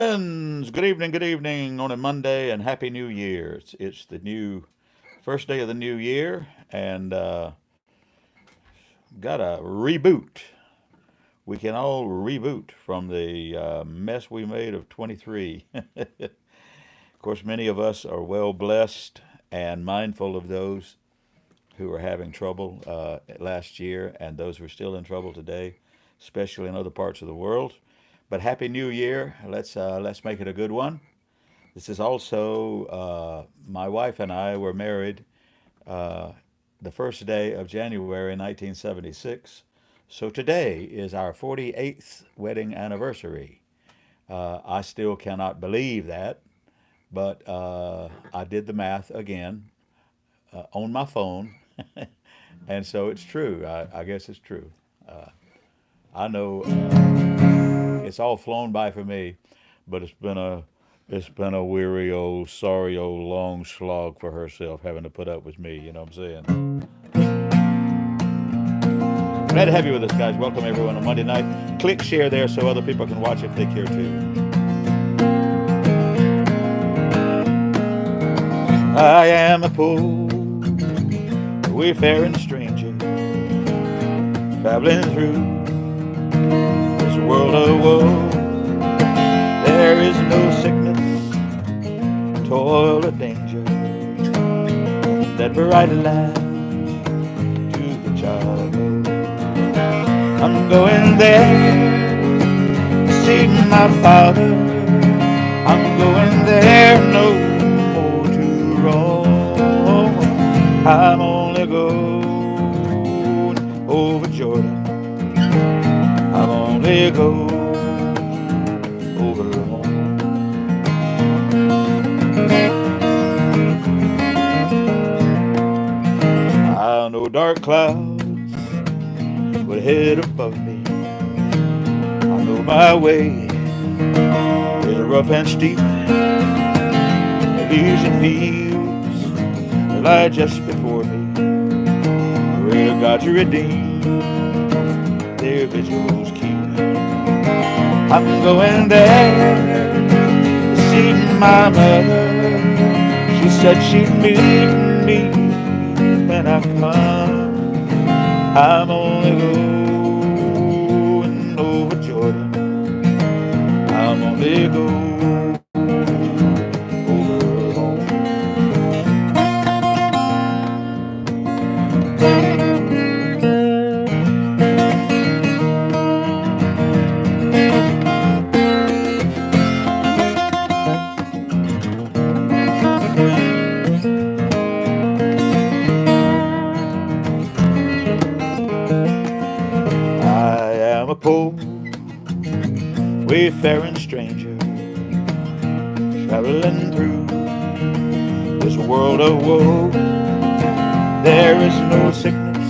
Friends, good evening on a Monday, and Happy New Year. It's the new first day of the new year, and got a reboot. We can all reboot from the mess we made of 23. Of course, many of us are well blessed and mindful of those who are having trouble last year and those who are still in trouble today, especially in other parts of the world. But Happy New Year. Let's make it a good one. This is also my wife and I were married uh, the first day of January 1976. So today is our 48th wedding anniversary. I still cannot believe that, but I did the math again on my phone, and so it's true. I guess it's true. I know it's all flown by for me, but it's been a weary old, sorry old, long slog for herself having to put up with me. You know what I'm saying? Glad to have you with us, guys. Welcome everyone on Monday night. Click share there so other people can watch if they care to. I am a poor, wayfaring stranger, traveling through this world of woe. There is no sickness, toil, or danger that bright light to which I go. I'm going there to see my father. I'm going there no more to roam. I'm only going over Jordan. I'm only going over home. I know dark clouds would head above me. I know my way is rough and steep. The vision fields lie just before me. Pray to God to redeem their vigils keep. I'm going there to see my mother. She said she'd meet me when I come. I'm only going over Jordan. I'm only going over home. I am a poor, wayfaring stranger, traveling through this world of woe. There is no sickness,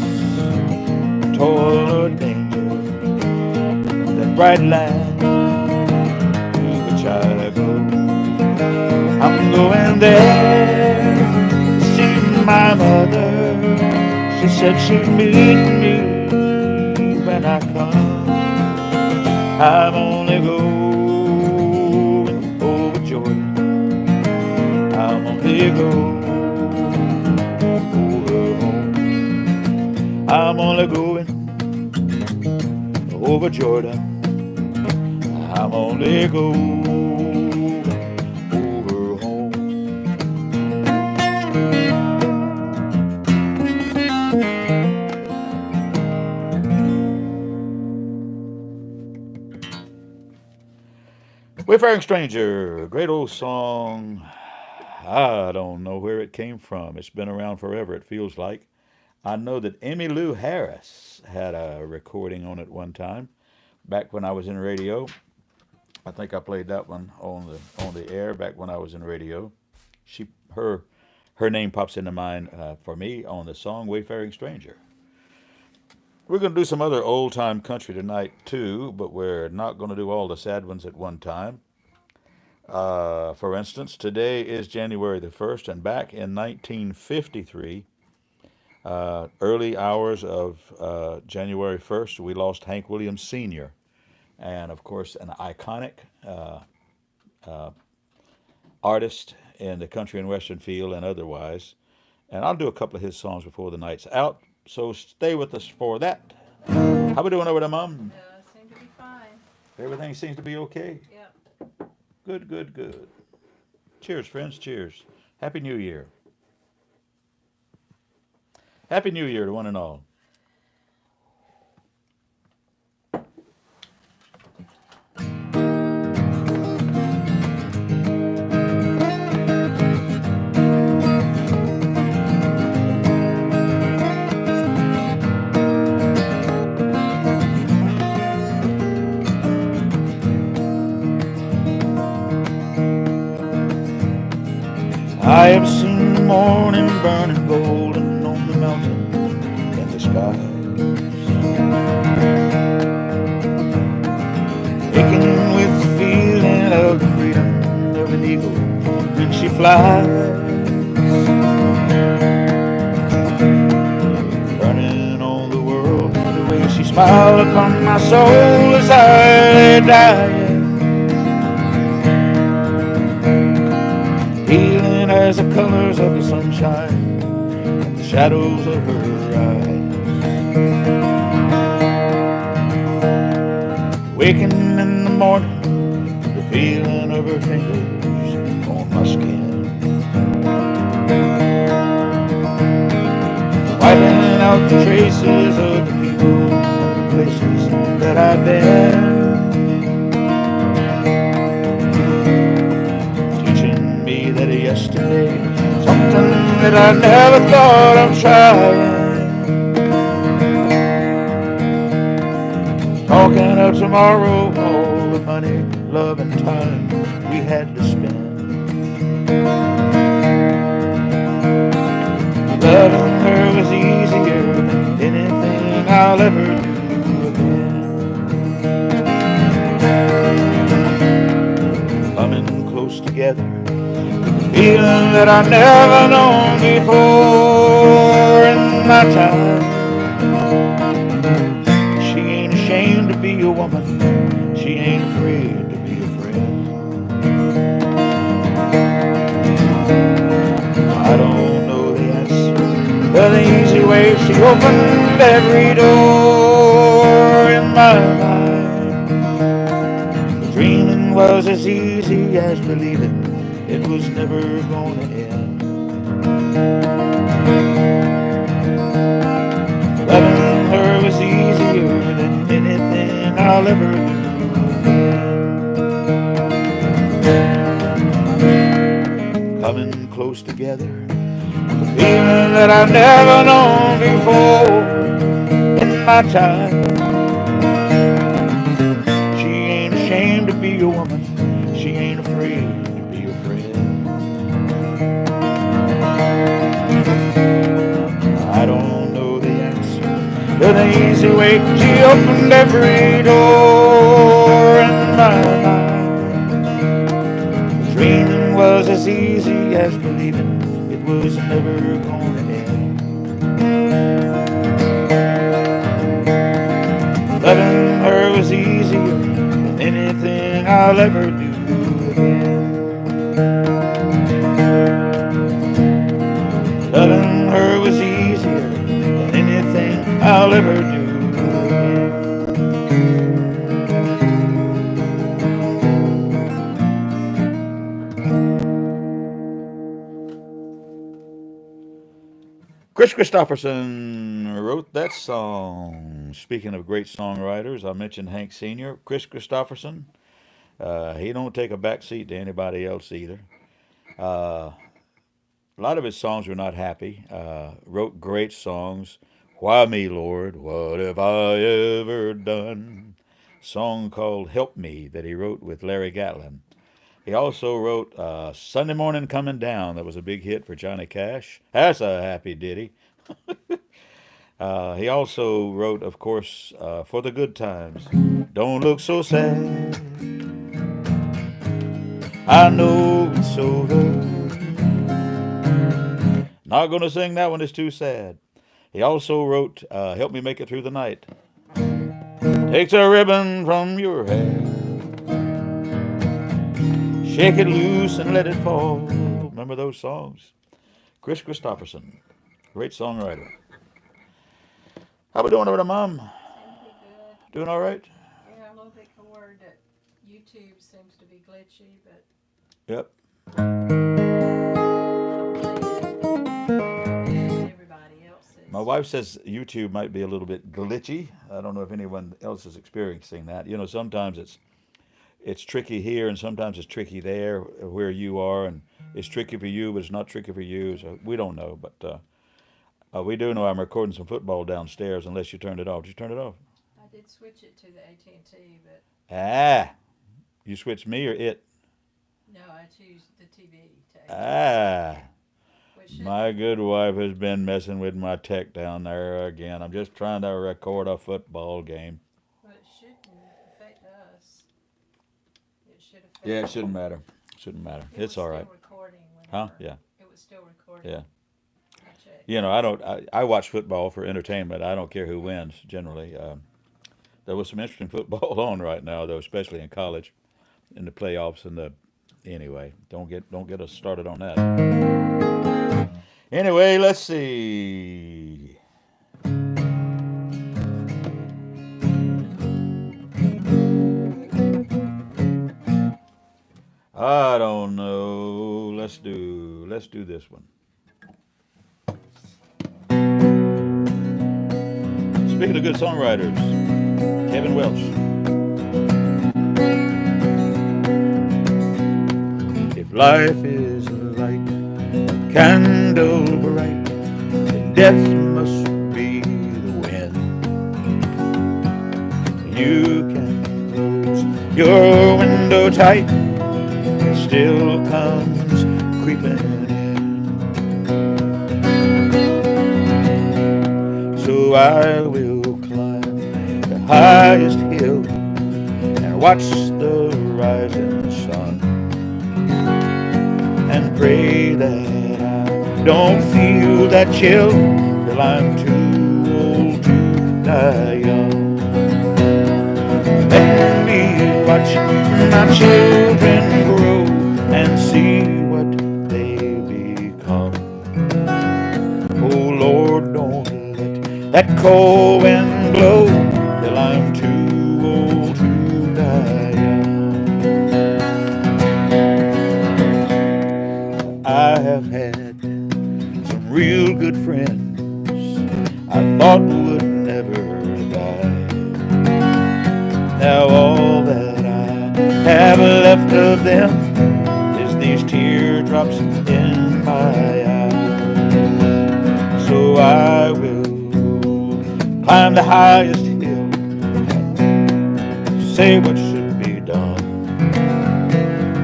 toil, or danger that bright land to which I go. I'm going there to see my mother. She said she'd meet me when I come. I'm only going over Jordan. I'm only going over home. I'm only going over Jordan. I'm only going over home. Wayfaring Stranger, great old song. I don't know where it came from. It's been around forever, it feels like. I know that Emmylou Harris had a recording on it one time, back when I was in radio. I think I played that one on the air back when I was in radio. She her name pops into mind for me on the song Wayfaring Stranger. We're going to do some other old time country tonight too, but we're not going to do all the sad ones at one time. For instance, today is January the 1st, and back in 1953, early hours of January 1st, we lost Hank Williams Sr., and of course, an iconic artist in the country and western field and otherwise. And I'll do a couple of his songs before the night's out. So stay with us for that. How we doing over there, Mom? Seem to be fine. Everything seems to be okay. Yep. Good, good, good. Cheers, friends. Cheers. Happy New Year. Happy New Year to one and all. I have seen the morning burning golden on the mountain and the skies, aching with the feeling of the freedom of an eagle when she flies, burning on the world the way she smiled upon my soul as I lay dying. Healing as the colors of the sunshine and the shadows of her eyes. Waking in the morning, the feeling of her fingers on my skin, wiping out the traces of the people and the places that I've been. That yesterday, something that I never thought of trying. Talking of tomorrow, all the money, love and time we had to spend. Loving her was easier than anything I'll ever do again. Coming close together, feeling that I've never known before in my time. She ain't ashamed to be a woman, she ain't afraid to be a friend. I don't know the answer, but the easy way she opened every door in my life. Dreaming was as easy as believing it was never gonna end. Loving her was easier than anything I'll ever do. Coming close together, the feeling that I've never known before in my time. She ain't ashamed to be a woman, she ain't afraid to be a friend. I don't know the answer, but the easy way she opened every door in my mind. Dreaming was as easy as believing it was never gonna end. Loving her was easier than anything I'll ever do again. Loving her was easier than anything I'll ever do again. Chris Christopherson wrote that song. Speaking of great songwriters, I mentioned Hank Sr. Chris Christopherson, he don't take a back seat to anybody else either. A lot of his songs were not happy. Wrote great songs. Why me, Lord? What have I ever done? Song called Help Me that he wrote with Larry Gatlin. He also wrote Sunday Morning Coming Down. That was a big hit for Johnny Cash. That's a happy ditty. He also wrote, of course, For the Good Times. Don't look so sad. I know it's over. Not going to sing that one, it's too sad. He also wrote Help Me Make It Through the Night. Takes a ribbon from your hair. Shake it loose and let it fall. Remember those songs? Chris Christopherson, great songwriter. How we doing over there, Mom? Seem to be good. Doing all right? Yeah, a little bit concerned that YouTube seems to be glitchy, but Yep. hopefully everybody else My is. wife says YouTube might be a little bit glitchy. I don't know if anyone else is experiencing that. You know, sometimes it's tricky here and sometimes it's tricky there where you are, and it's tricky for you, but it's not tricky for you. So we don't know, but we do know I'm recording some football downstairs. Unless you turned it off. Did you turn it off? I did switch it to the AT&T, but Ah, you switched me or it? no, I choose the TV to AT&T, Ah, which my shouldn't, good wife has been messing with my tech down there again. I'm just trying to record a football game. well, it shouldn't affect us. It should Yeah, affect. it shouldn't matter. Shouldn't matter. It was It's all still right. recording Huh? whenever. Yeah. It was still recording. Yeah. I checked. You know, I don't. I watch football for entertainment. I don't care who wins. Generally, there was some interesting football on right now, though, especially in college, in the playoffs and the. Anyway, don't get us started on that. Anyway, let's see. I don't know. Let's do this one. Speaking of good songwriters, Kevin Welch. If life is like a candle bright, then death must be the wind. You can close your window tight, it still comes creeping in. So I will climb the highest hill and watch the rising sun, and pray that I don't feel that chill till I'm too old to die young. Let me watch my children grow and see what they become. Oh Lord, don't let that cold wind blow till I'm too old to die young. I have had some real good friends I thought would never die. Now all that I have left of them is these teardrops in my eyes. So I will climb the highest hill, say what should be done,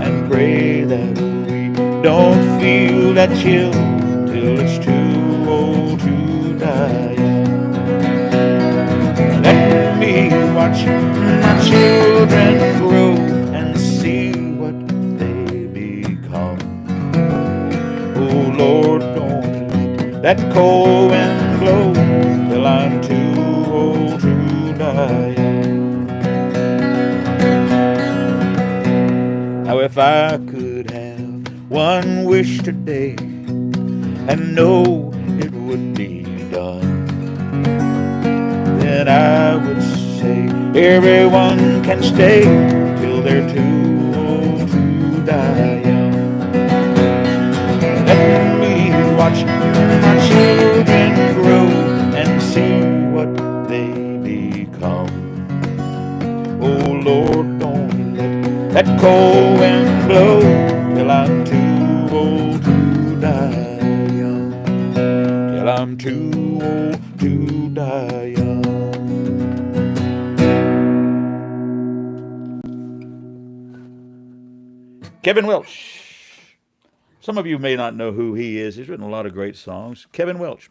and pray that we don't feel that chill till it's too old to die. Let me watch my children grow and see what they become. Oh Lord, don't let that cold wind blow till I'm too old to die. Now if I could have one wish today and know it would be done, then I would say everyone can stay till they're too old to die young. Let me watch my children grow and see what they become. Oh Lord, don't let that cold wind blow till I'm too old to die young. Till I'm too old to die young. Kevin Welch. Some of you may not know who he is. He's written a lot of great songs. Kevin Welch.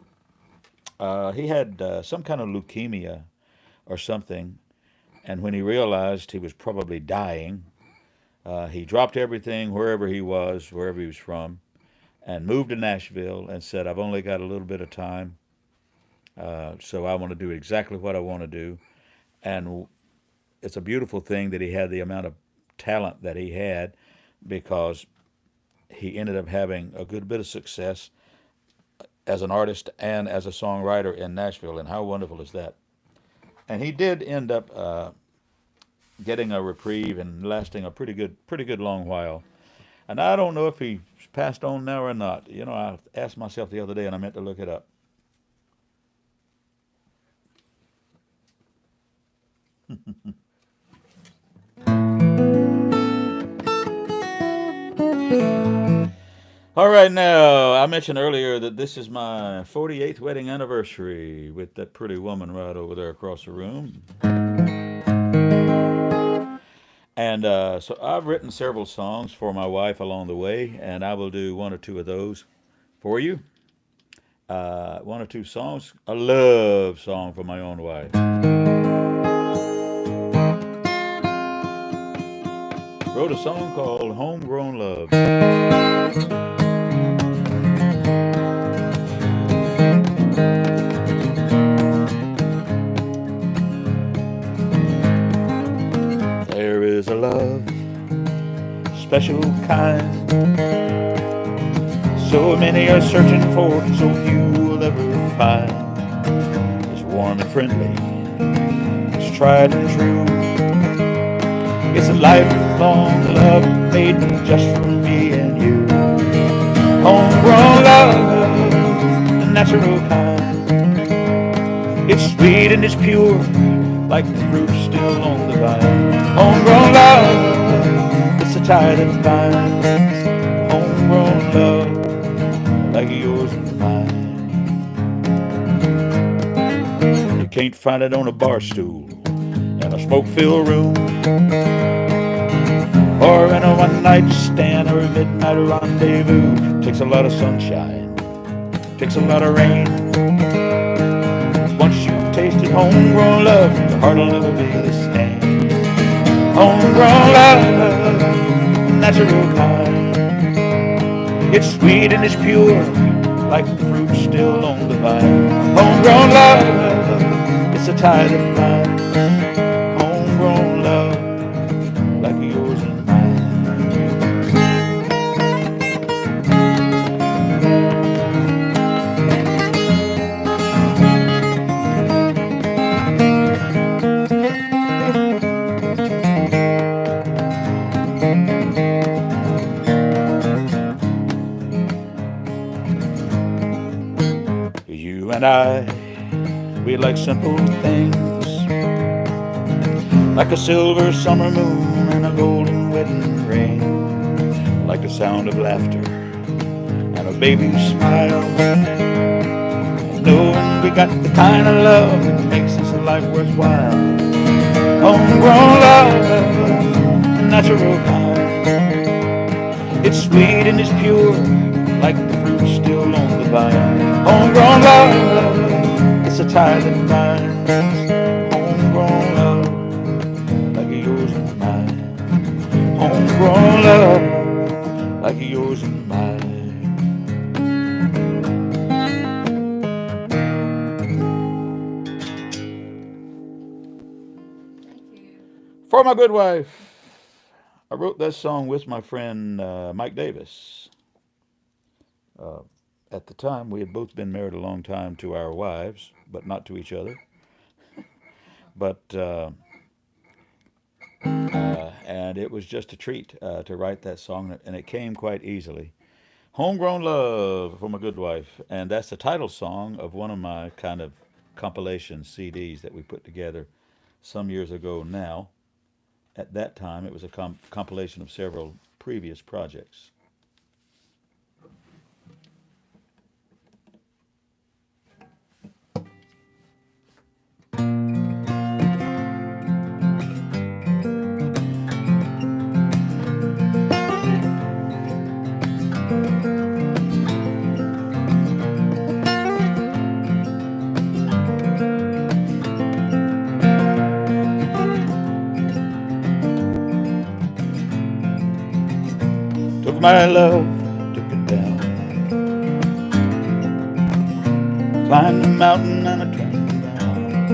He had some kind of leukemia or something, and when he realized he was probably dying, he dropped everything wherever he was, wherever he was from, and moved to Nashville and said, I've only got a little bit of time, so I want to do exactly what I want to do. And it's a beautiful thing that he had the amount of talent that he had, because he ended up having a good bit of success as an artist and as a songwriter in Nashville. And how wonderful is that? And he did end up getting a reprieve and lasting a pretty good long while. And I don't know if he's passed on now or not. You know, I asked myself the other day, and I meant to look it up. All right, now, I mentioned earlier that this is my 48th wedding anniversary with that pretty woman right over there across the room. And so I've written several songs for my wife along the way, and I will do one or two of those for you. One or two songs, a love song for my own wife. Wrote a song called Homegrown Love. There is a love, special kind, so many are searching for, so few will ever find. It's warm and friendly, it's tried and true. It's a lifelong love made just for me and you. Homegrown love, the natural kind. It's sweet and it's pure, like the fruit still on the vine. Homegrown love, it's a tie that binds. Homegrown love, like yours and mine. You can't find it on a bar stool, in a smoke-filled room, or in a one-night stand or a midnight rendezvous. Takes a lot of sunshine, takes a lot of rain. Once you've tasted homegrown love, your heart will never be the same. Homegrown love, natural kind. It's sweet and it's pure, like the fruit still on the vine. Homegrown love, it's a tie that binds. Homegrown love, like yours and mine. You and I, we like simple things, like a silver summer moon and a golden wedding ring, like the sound of laughter and a baby's smile, knowing we got the kind of love that makes this life worthwhile. Homegrown love, natural kind. It's sweet and it's pure, like the fruit still on the vine. Homegrown love, it's a tie that binds. Homegrown love, like yours and mine. Homegrown love, like yours and mine. Thank you. For my good wife, I wrote that song with my friend Mike Davis. Uh, at the time, we had both been married a long time to our wives, but not to each other. But and it was just a treat to write that song, and it came quite easily. Homegrown Love for my good wife, and that's the title song of one of my kind of compilation CDs that we put together some years ago now. At that time, it was a compilation of several previous projects. Took my love, took it down, climbed the mountain and I came down,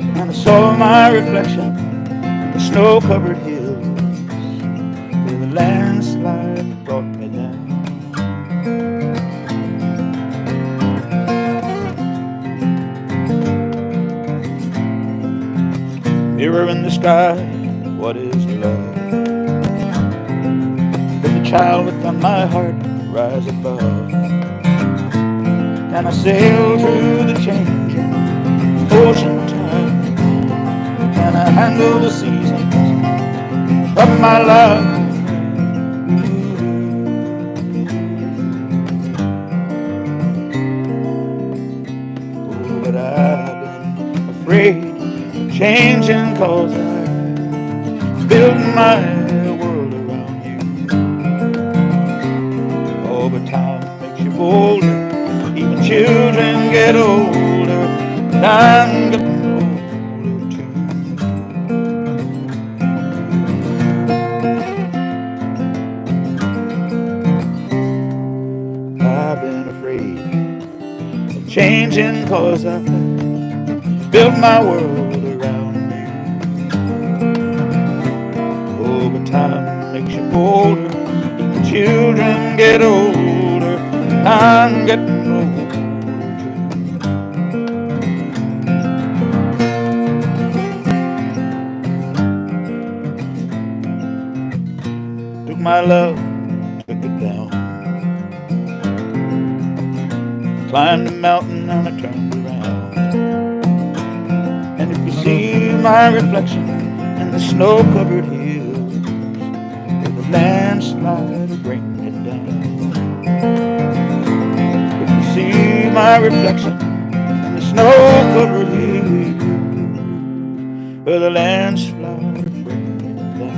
and I saw my reflection in the snow-covered hills. landslide brought me down. Mirror in the sky, what is love? Let the child within my heart rise above. Can I sail through the changing ocean tide? Can I handle the seasons of my life? Oh, but I've been afraid of changing, 'cause I built my world around you. Oh, but time makes you bolder, even children get older, and I'm getting older too. I've been afraid of changing, 'cause I built my world around you. Oh, but time makes you bolder, even children get older, and I'm getting older too. Took my love, took it down, climbed a mountain and I turned around. And if you see my reflection in the snow-covered hills, with a landslide will bring it down. If you see my reflection in the snow-covered hills, with a landslide will bring it down.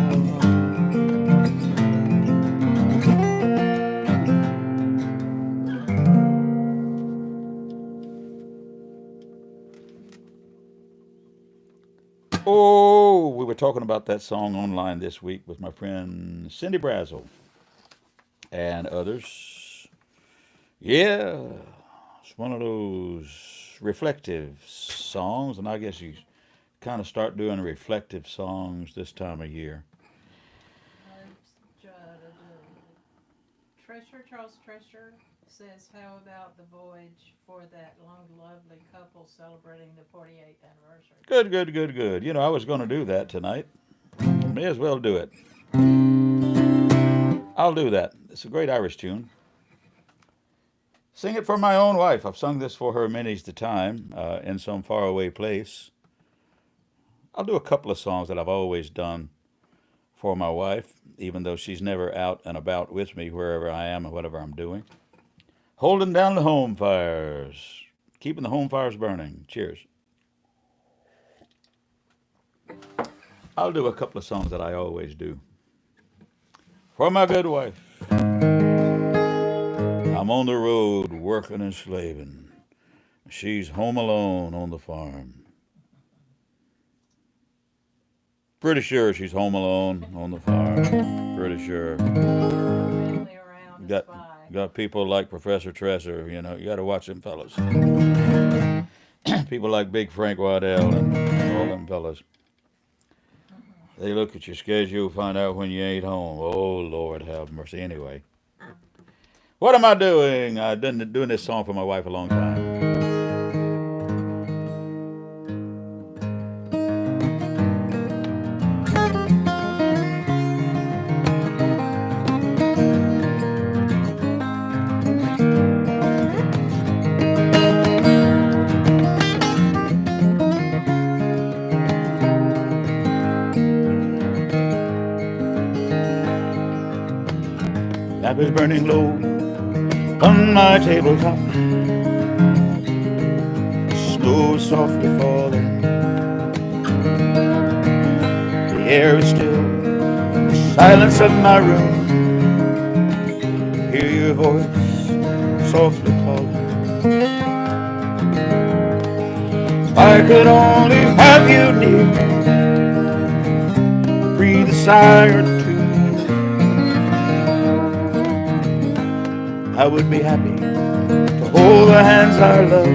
Oh, we were talking about that song online this week with my friend Cindy Brazel and others. Yeah, it's one of those reflective songs, and I guess you kind of start doing reflective songs this time of year. Charles Treasure says, how about the voyage for that long, lovely couple celebrating the 48th anniversary? Good, good, good, good. You know, I was going to do that tonight. May as well do it. I'll do that. It's a great Irish tune. Sing it for my own wife. I've sung this for her many's the time, in some faraway place. I'll do a couple of songs that I've always done for my wife, even though she's never out and about with me wherever I am or whatever I'm doing. Holding down the home fires, keeping the home fires burning. Cheers. I'll do a couple of songs that I always do. For my good wife. I'm on the road working and slaving. She's home alone on the farm. Pretty sure she's home alone on the farm. Pretty sure. Only around to Got spy. got people like Professor Tresser, you know, you got to watch them fellas. People like Big Frank Waddell and all them fellas. They look at your schedule, find out when you ain't home. Oh, Lord have mercy. Anyway, what am I doing? I've been doing this song for my wife a long time. Lamp is burning low on my tabletop. Snow is softly falling. The air is still. The silence of my room. Hear your voice softly calling. If I could only have you near, breathe a sigh or two, I would be happy to hold the hands I love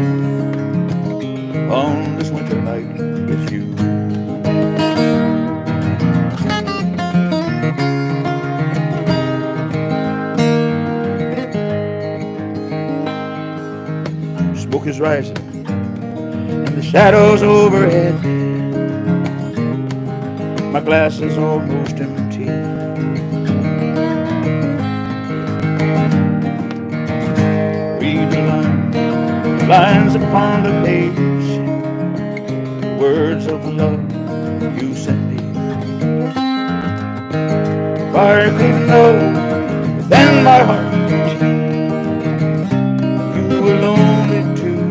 on this winter night with you. smoke is rising and the shadows overhead. My glass is almost empty. Read the lines upon the page, the words of love you sent me. If I could know within my heart you were lonely too,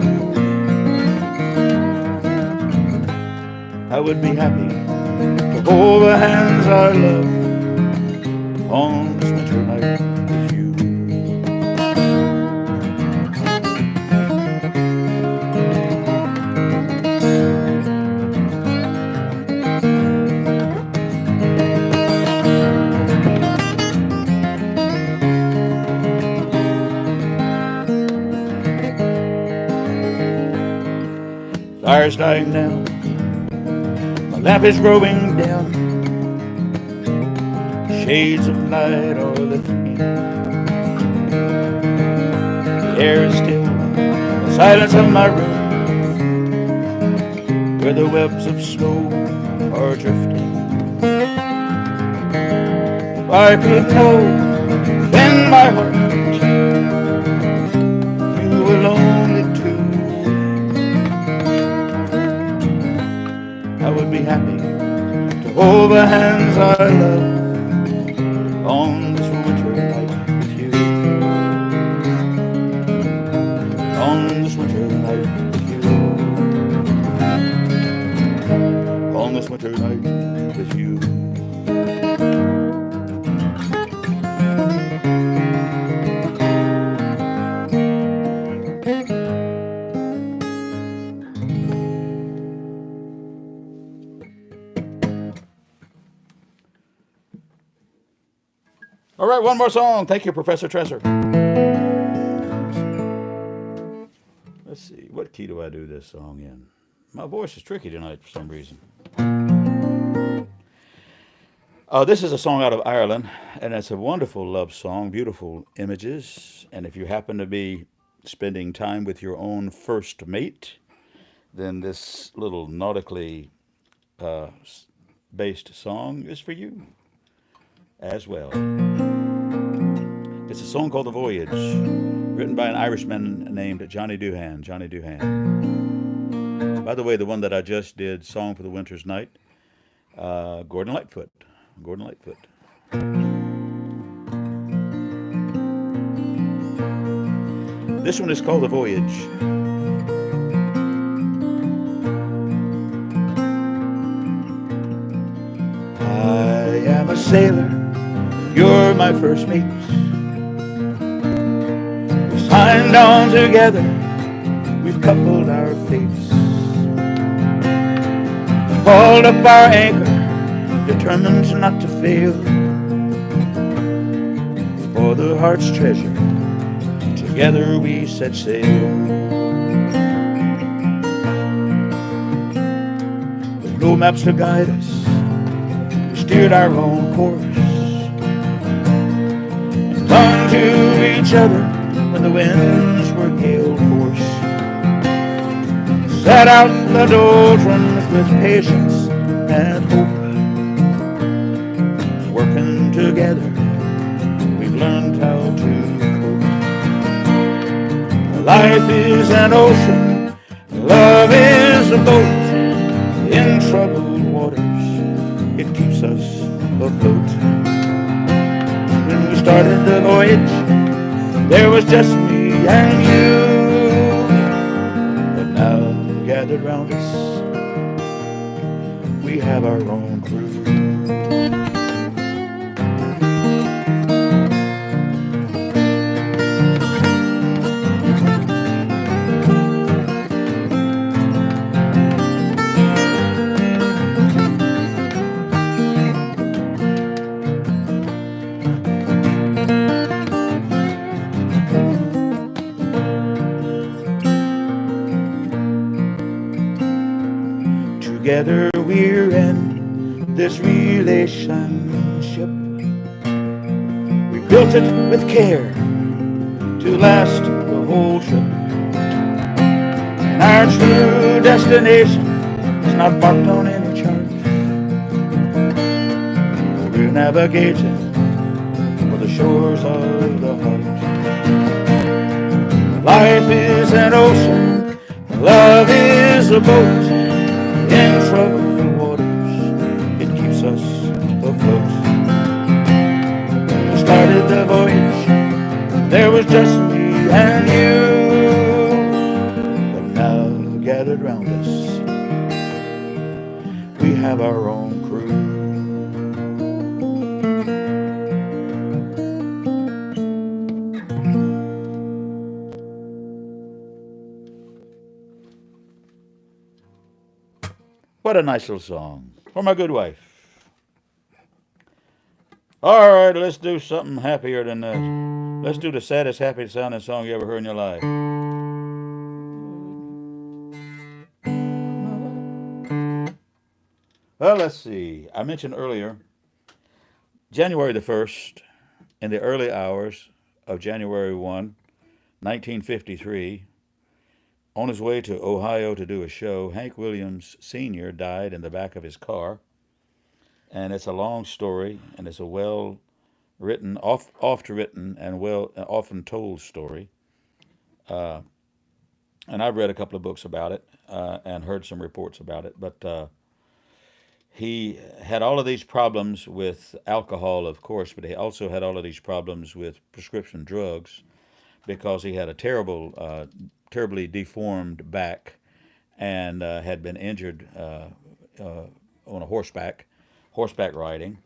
I would be happy to hold the hands I love on this winter night with you. Fire's dying down, my lamp is growing dim, shades of night are lifting. The air is still, the silence of my room, where the webs of snow are drifting. If I could know in my heart you were lonely too, I would be happy to hold the hands I love on this winter night with you. On this winter night with you. On this winter night with you. All right, one more song. Thank you, Professor Tresser. Let's see, what key do I do this song in? My voice is tricky tonight for some reason. This is a song out of Ireland, and it's a wonderful love song, beautiful images. And if you happen to be spending time with your own first mate, then this little nautically based song is for you as well. It's a song called The Voyage, written by an Irishman named Johnny Doohan. Johnny Doohan. By the way, the one that I just did, Song for the Winter's Night, Gordon Lightfoot. Gordon Lightfoot. This one is called The Voyage. I am a sailor, you're my first mate. Signed on together, we've coupled our fates. Hauled up our anchor, determined not to fail. For the heart's treasure, together we set sail. With no maps to guide us, we steered our own course, and clung to each other when the winds were gale force. Sat out the doldrums with patience and hope. Working together, we've learned how to cope. Life is an ocean, love is a boat. In troubled waters, it keeps us afloat. When we started the voyage, there was just me and you, but now gathered round us, we have our own crew. Together we're in this relationship. We built it with care to last the whole trip. Our true destination is not marked on any chart. We're navigating for the shores of the heart. Life is an ocean, love is a boat. In troubled waters, it keeps us afloat. When we started the voyage, there was just me and you. But now gathered round us, we have our own crew. What a nice little song. For my good wife. All right, let's do something happier than this. Let's do the saddest, happy sounding song you ever heard in your life. Well, let's see. I mentioned earlier, January the 1st, in the early hours of January 1, 1953, on his way to Ohio to do a show, Hank Williams Sr. died in the back of his car. And it's a long story, and it's a well written, oft written, and well often told story. Uh, and I've read a couple of books about it and heard some reports about it. But he had all of these problems with alcohol, of course, but he also had all of these problems with prescription drugs because he had a terribly deformed back and had been injured on a horseback riding.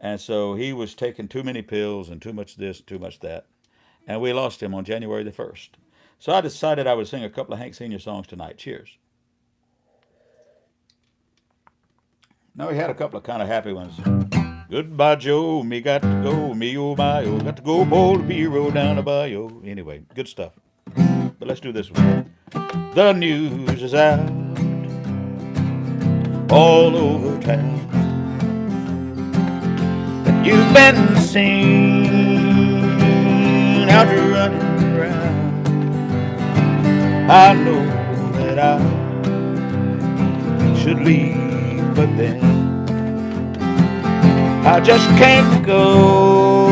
And so he was taking too many pills and too much this, too much that. And we lost him on January the 1st. So I decided I would sing a couple of Hank Sr. songs tonight. Cheers. Now we had a couple of kind of happy ones. Goodbye, Joe, me got to go, me oh my oh, got to go pull the B-road down the bayou. Anyway, good stuff. But let's do this one. The news is out all over town. You've been seen out running around. I know that I should leave, but then I just can't go.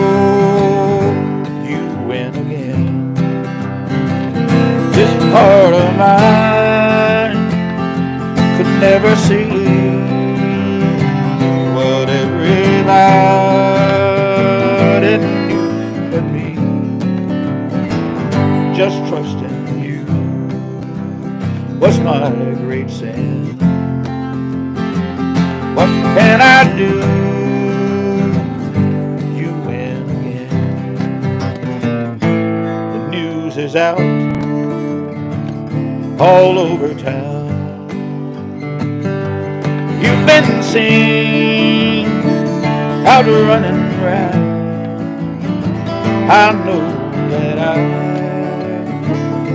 You win again. This heart of mine could never see what everybody knew but me. Just trusting you was my great sin. What can I do? You win again. The news is out all over town. You've been seen out running around. I know that I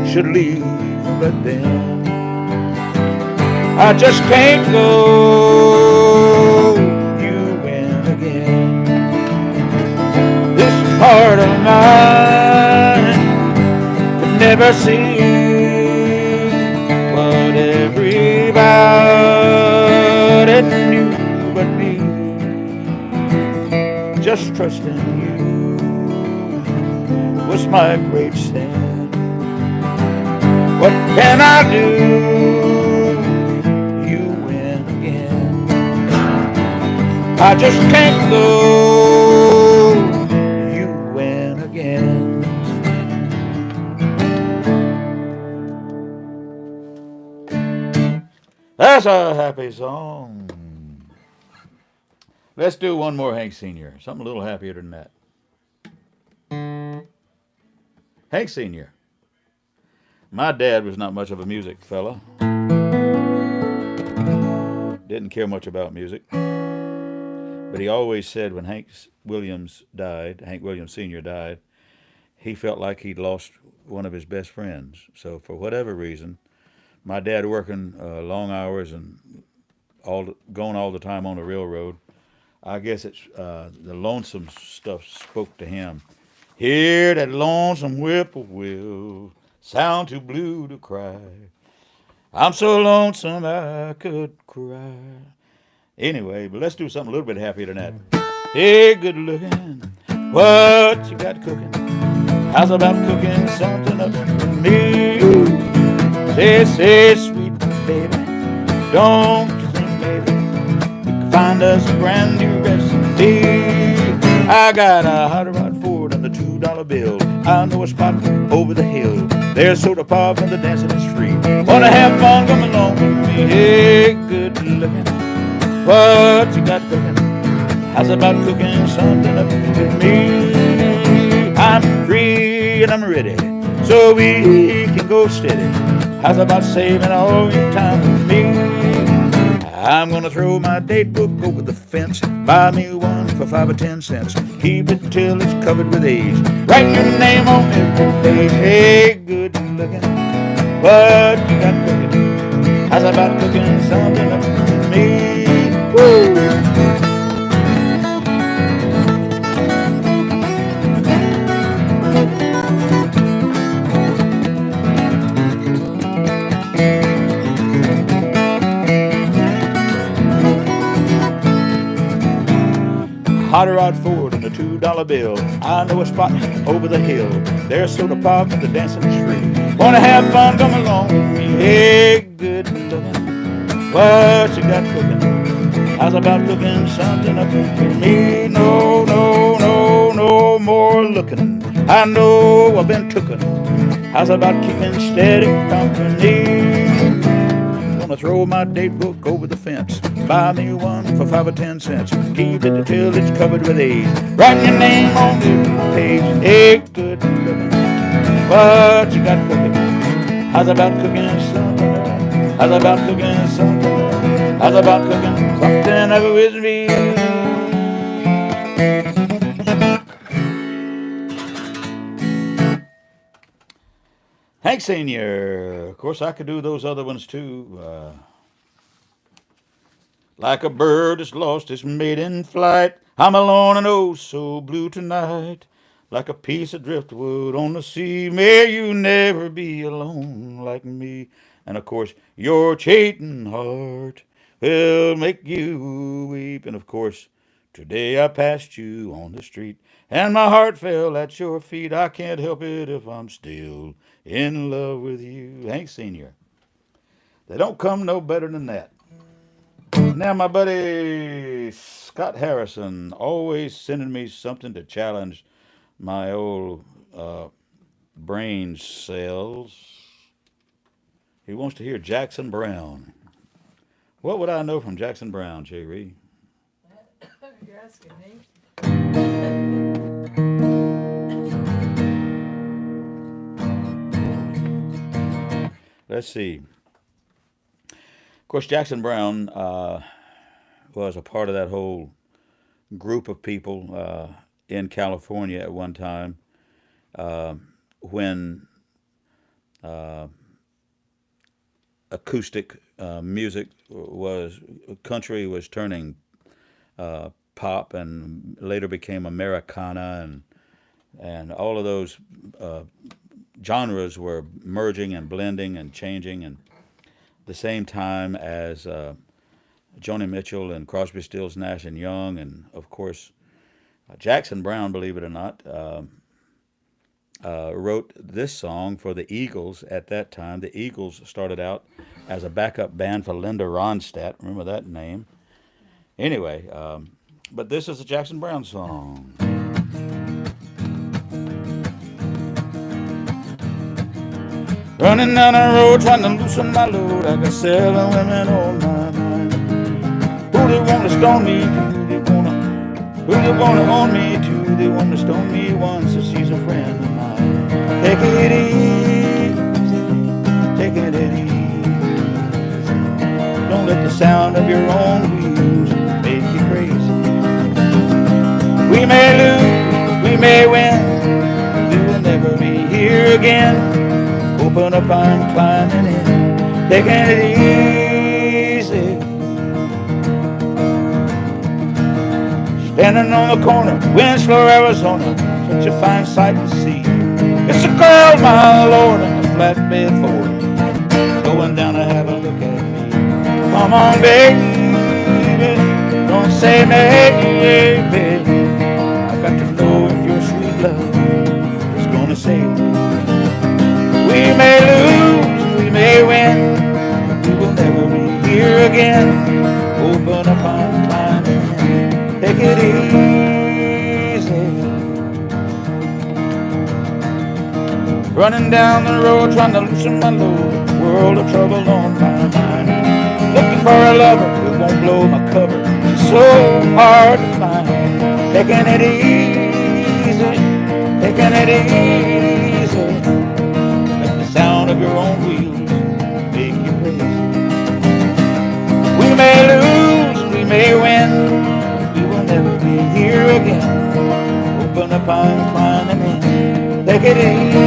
should leave, but then I just can't go. You win again. This heart of mine could never see what everybody knew but me. Just trusting you was my great sin. What can I do? You win again. I just can't go. You win again. That's a happy song. Let's do one more Hank Sr. Something a little happier than that. Hank Sr. My dad was not much of a music fella. Didn't care much about music. But he always said when Hank Williams Sr. died, he felt like he'd lost one of his best friends. So for whatever reason, my dad working long hours and going all the time on the railroad, I guess it's the lonesome stuff spoke to him. Hear that lonesome whippoorwill, sound too blue to cry. I'm so lonesome I could cry. Anyway, but let's do something a little bit happier than that. Hey, good looking, what you got cooking? How's about cooking something up for me? Say, sweet baby, don't you think maybe you can find us a brand new recipe? I got a hot rod Ford and a $2 bill. I know a spot over the hill. There's soda pop and the dancing is free. Wanna have fun? Come along with me. Hey, good looking, what you got cooking? How's about cooking something up with me? I'm free and I'm ready, so we can go steady. How's about saving all your time for me? I'm gonna throw my date book over the fence. Buy me one for 5 or 10 cents. Keep it till it's covered with age. Write your name on every page. Hey, good looking, what you got cooking? How's about cooking something up with me? Woo! Hot rod Ford and a $2 bill. I know a spot over the hill. There's soda pop and the dancing is free. Wanna have fun? Come along with me. Hey, good looking, what you got cooking? How's about cooking something up for me? No, no, no, no more looking. I know I've been cooking. How's about keeping steady company? Gonna throw my date book over the fence. Buy me one for 5 or 10 cents. Keep it till it's covered with A's. Write your name on the page. Hey, good looking, what you got cooking? How's about cooking something? How's about cooking something? How's about cooking something up with me? Hank Sr. Of course, I could do those other ones too. Like a bird that's lost its mate in flight, I'm alone and oh so blue tonight. Like a piece of driftwood on the sea, may you never be alone like me. And of course, your cheating heart will make you weep. And of course, today I passed you on the street, and my heart fell at your feet. I can't help it if I'm still in love with you. Hank Sr. They don't come no better than that. Now, my buddy Scott Harrison always sending me something to challenge my old brain cells. He wants to hear Jackson Brown. What would I know from Jackson Brown, J. Reed? You're asking me. Let's see. Of course, Jackson Brown was a part of that whole group of people in California at one time uh, when uh, acoustic music was country was turning pop and later became Americana and all of those uh, genres were merging and blending and changing and the same time as Joni Mitchell and Crosby, Stills, Nash and Young and of course Jackson Brown, believe it or not, wrote this song for the Eagles at that time. The Eagles started out as a backup band for Linda Ronstadt. Remember that name? Anyway, but this is a Jackson Brown song. Running down the road trying to loosen my load. I got 7 women on my mind. Who they want to stone me to? Who they want to own me to? They want to stone me once, so she's a friend of mine. Take it easy, take it easy. Don't let the sound of your own wheels make you crazy. We may lose, we may win, we will never be here again. Open up, I'm climbing in, taking it easy. Standing on the corner, Winslow, Arizona, such a fine sight to see. It's a girl, my lord, in a flatbed Ford, going coming down to have a look at me. Come on, baby, don't say maybe. I got to know if your sweet love is gonna save me. We may lose, we may win, we will never be here again. Open up and climb in, take it easy. Running down the road, trying to loosen my load, world of trouble on my mind. Looking for a lover who won't blow my cover, she's so hard to find. Taking it easy, taking it easy. Let the sound of your own wheels make you crazy. We may lose, we may win, we will never be here again. Open up and climbing in, take it easy.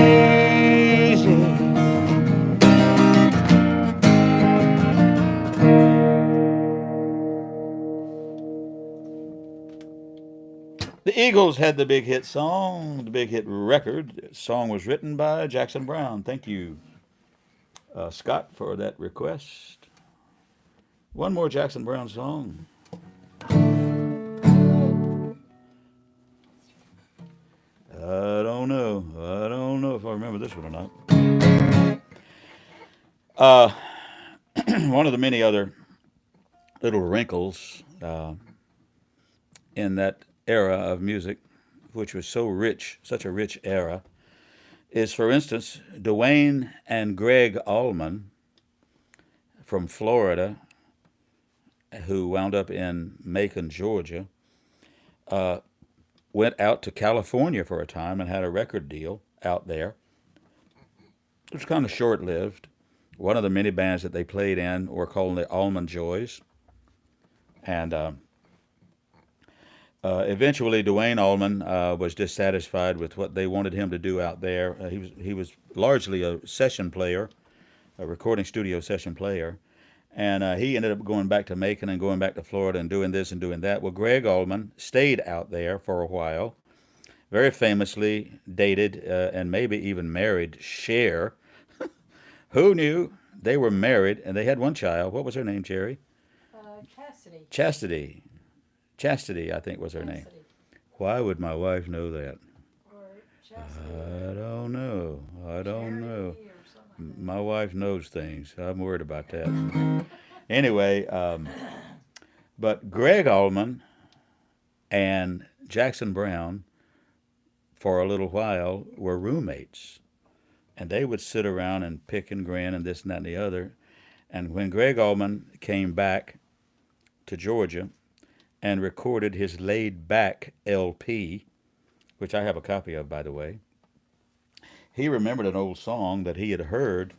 The Eagles had the big hit song, the big hit record. The song was written by Jackson Brown. Thank you, Scott, for that request. One more Jackson Brown song. I don't know. I don't know if I remember this one or not. One of the many other little wrinkles in that era of music, which was so rich, such a rich era, is, for instance, Dwayne and Greg Allman from Florida, who wound up in Macon, Georgia, went out to California for a time and had a record deal out there. It was kind of short-lived. One of the many bands that they played in were called the Allman Joys. And eventually, Dwayne Allman was dissatisfied with what they wanted him to do out there. He was largely a session player, a recording studio session player. And he ended up going back to Macon and going back to Florida and doing this and doing that. Well, Greg Allman stayed out there for a while, very famously dated and maybe even married Cher. Who knew? They were married and they had one child. What was her name, Jerry? Chastity. Chastity. Chastity, I think was her name. Why would my wife know that? Or Chastity. I don't know. I don't know. Charity or something like My wife knows things. I'm worried about that. Anyway, but Greg Allman and Jackson Brown, for a little while, were roommates. And they would sit around and pick and grin and this and that and the other. And when Greg Allman came back to Georgia and recorded his Laid Back LP, which I have a copy of, by the way, he remembered an old song that he had heard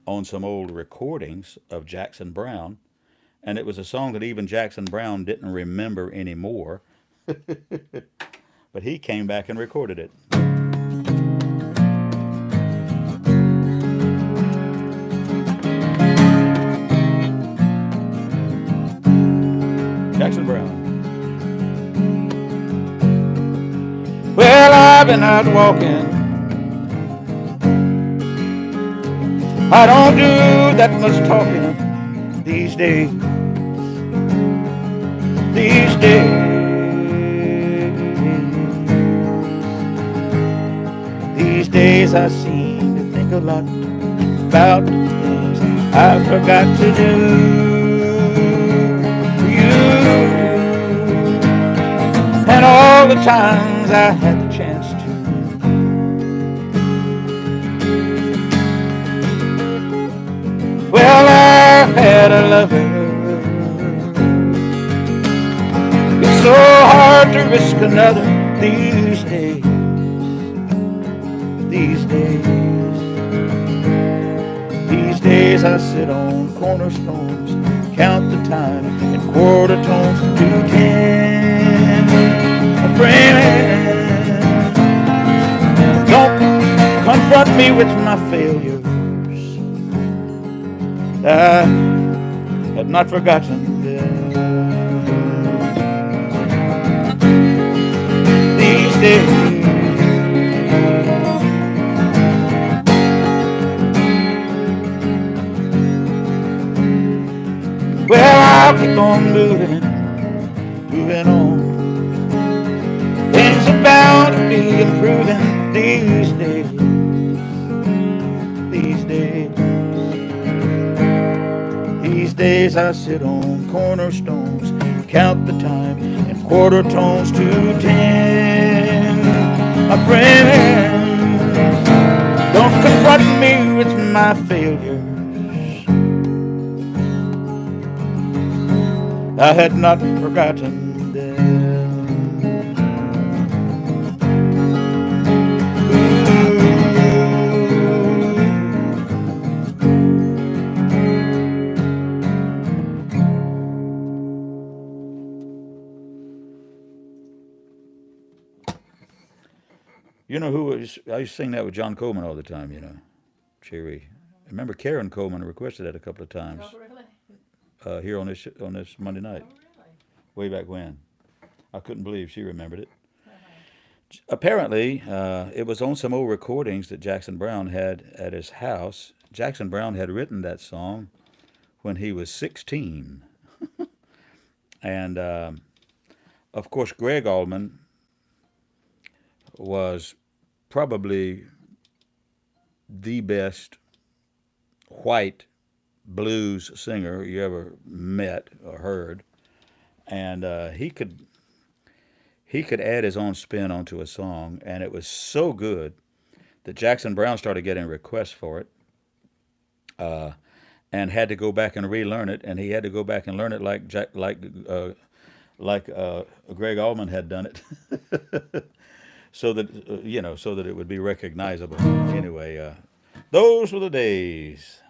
on some old recordings of Jackson Brown, and it was a song that even Jackson Brown didn't remember anymore, but he came back and recorded it. Jackson Brown. Well, I've been out walking. I don't do that much talking these days. These days I seem to think a lot about the things I forgot to do for you, and all the times I had the chance to. Well, I had a lover. It's so hard to risk another these days. These days I sit on cornerstones, count the time in quarter tones to 10. A friend, don't confront me with my failures. I had not forgotten them. These days I'll keep on moving, moving on. Things are bound to be improving these days, these days. These days I sit on cornerstones, count the time in quarter tones to 10. My friend, don't confront me with my failures. I had not forgotten them. You know who was, I used to sing that with John Coleman all the time, you know, Cherry. I remember Karen Coleman requested that a couple of times Oh, really? here on this Monday Oh, night, really? way back when. I couldn't believe she remembered it. Uh-huh. Apparently, it was on some old recordings that Jackson Brown had at his house. Jackson Brown had written that song when he was 16. And of course, Greg Allman was probably the best white blues singer you ever met or heard. And he could add his own spin onto a song, and it was so good that Jackson Brown started getting requests for it, and had to go back and relearn it, and he had to go back and learn it like Greg Allman had done it, so that so that it would be recognizable. Anyway, those were the days.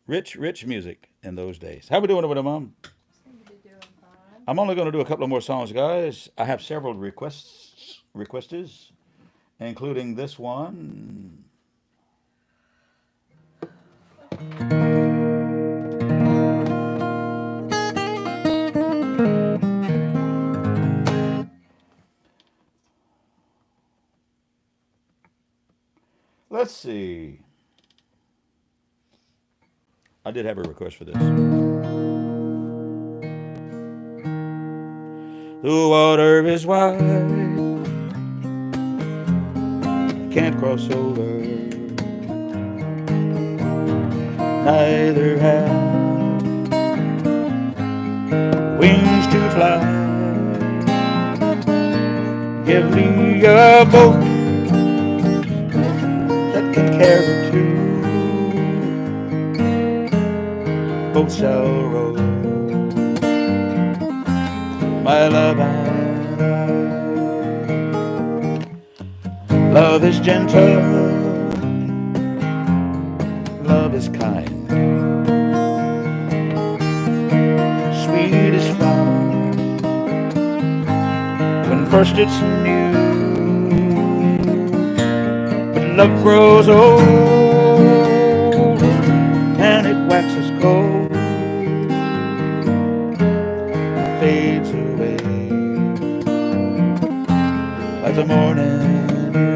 Rich music in those days. How we doing over there, Mom? Seem to be doing fine. I'm only going to do a couple of more songs, guys. I have several requestes, including this one. Let's see. I did have a request for this. The water is wide, can't cross over. Neither have wings to fly. Give me a boat that can carry two. Boat shall row, my love and I. Love is gentle, love is kind, sweet as flower when first it's new. But love grows old and it waxes cold, fades away like the morning dew.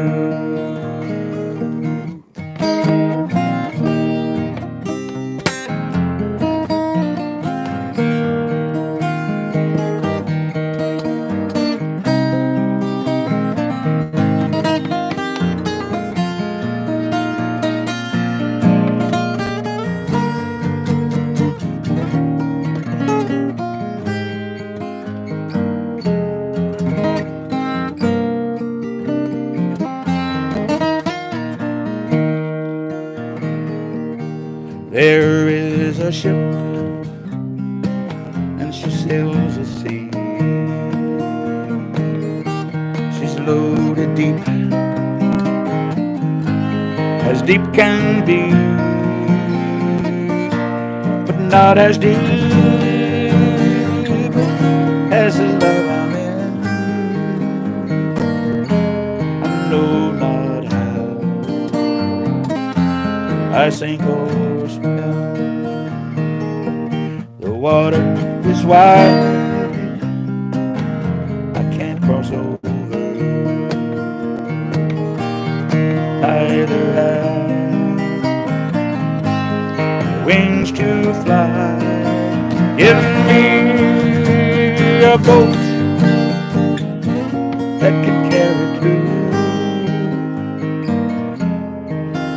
There is a ship and she sails the sea. She's loaded deep as deep can be, but not as deep as the love I'm in. I know not how I sink or swim. The water is wide, I can't cross over. Neither have wings to fly. Give me a boat that can carry through.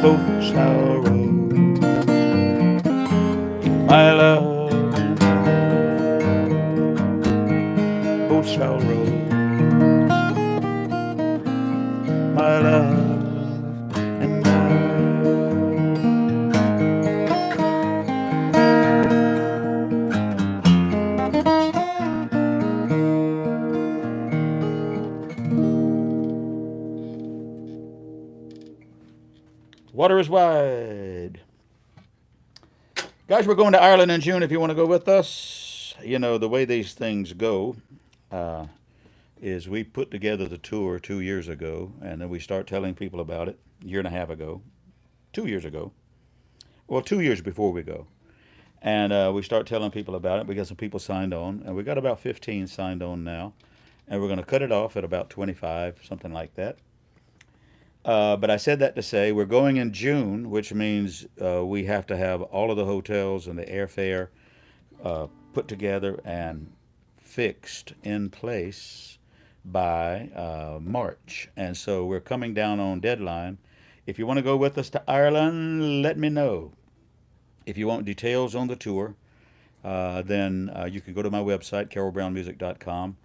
Boat shall row, my love. Boat shall row, my love and I. Water is wide. Guys, we're going to Ireland in June if you want to go with us. You know, the way these things go is we put together the tour 2 years ago, and then we start telling people about it a year and a half ago, 2 years ago. Well, 2 years before we go. And we start telling people about it. We got some people signed on, and we got about 15 signed on now. And we're going to cut it off at about 25, something like that. But I said that to say we're going in June, which means we have to have all of the hotels and the airfare put together and fixed in place by March. And so we're coming down on deadline. If you want to go with us to Ireland, let me know. If you want details on the tour, then you can go to my website, CarrollBrownMusic.com,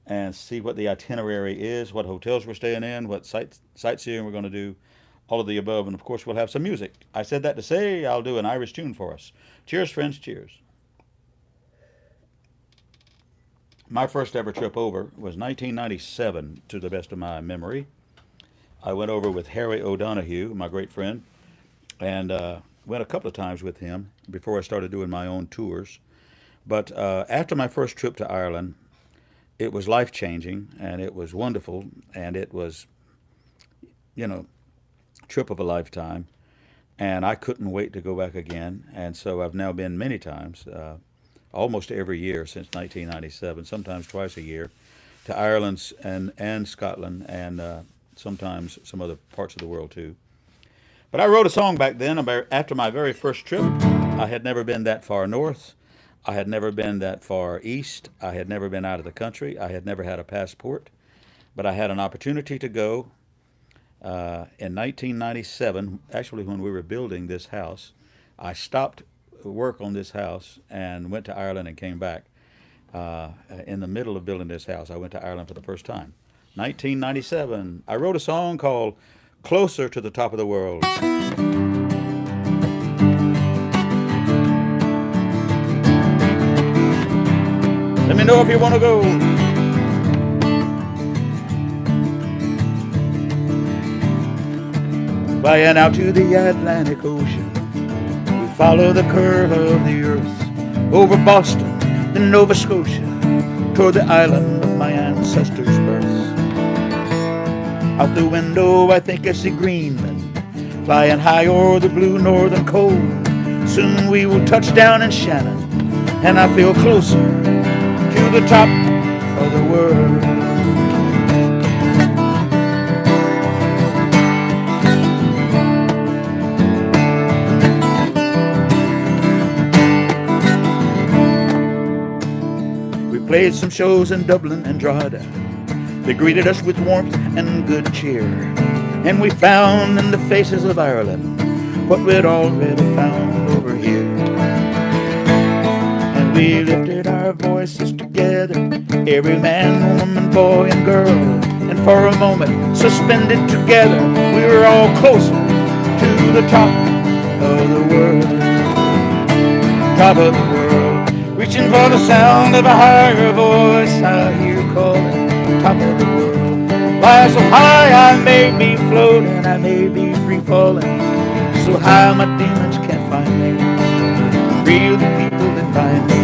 and see what the itinerary is, what hotels we're staying in, what sightseeing we're going to do, all of the above. And, of course, we'll have some music. I said that to say I'll do an Irish tune for us. Cheers, friends, cheers. My first ever trip over was 1997, to the best of my memory. I went over with Harry O'Donoghue, my great friend, and went a couple of times with him before I started doing my own tours. But after my first trip to Ireland, it was life-changing, and it was wonderful, and it was, you know, trip of a lifetime. And I couldn't wait to go back again. And so I've now been many times, almost every year since 1997, sometimes twice a year, to Ireland and Scotland, and sometimes some other parts of the world too. But I wrote a song back then after my very first trip. I had never been that far north. I had never been that far east. I had never been out of the country. I had never had a passport. But I had an opportunity to go in 1997, actually when we were building this house. I stopped work on this house and went to Ireland and came back. In the middle of building this house, I went to Ireland for the first time. 1997. I wrote a song called Closer to the Top of the World. Let me know if you want to go. Flying out to the Atlantic Ocean, we follow the curve of the earth, over Boston and Nova Scotia, toward the island of my ancestors' birth. Out the window I think I see Greenland, flying high o'er the blue northern cold. Soon we will touch down in Shannon, and I feel closer to the top of the world. We played some shows in Dublin and Drogheda. They greeted us with warmth and good cheer, and we found in the faces of Ireland what we'd already found over here. And we lifted our voices together, every man, woman, boy, and girl, and for a moment, suspended together, we were all closer to the top of the world. Top of the world, reaching for the sound of a higher voice I hear calling. Top of the world, fly so high I may be floating, I may be free falling, so high my demons can't find me. Free the people that find me.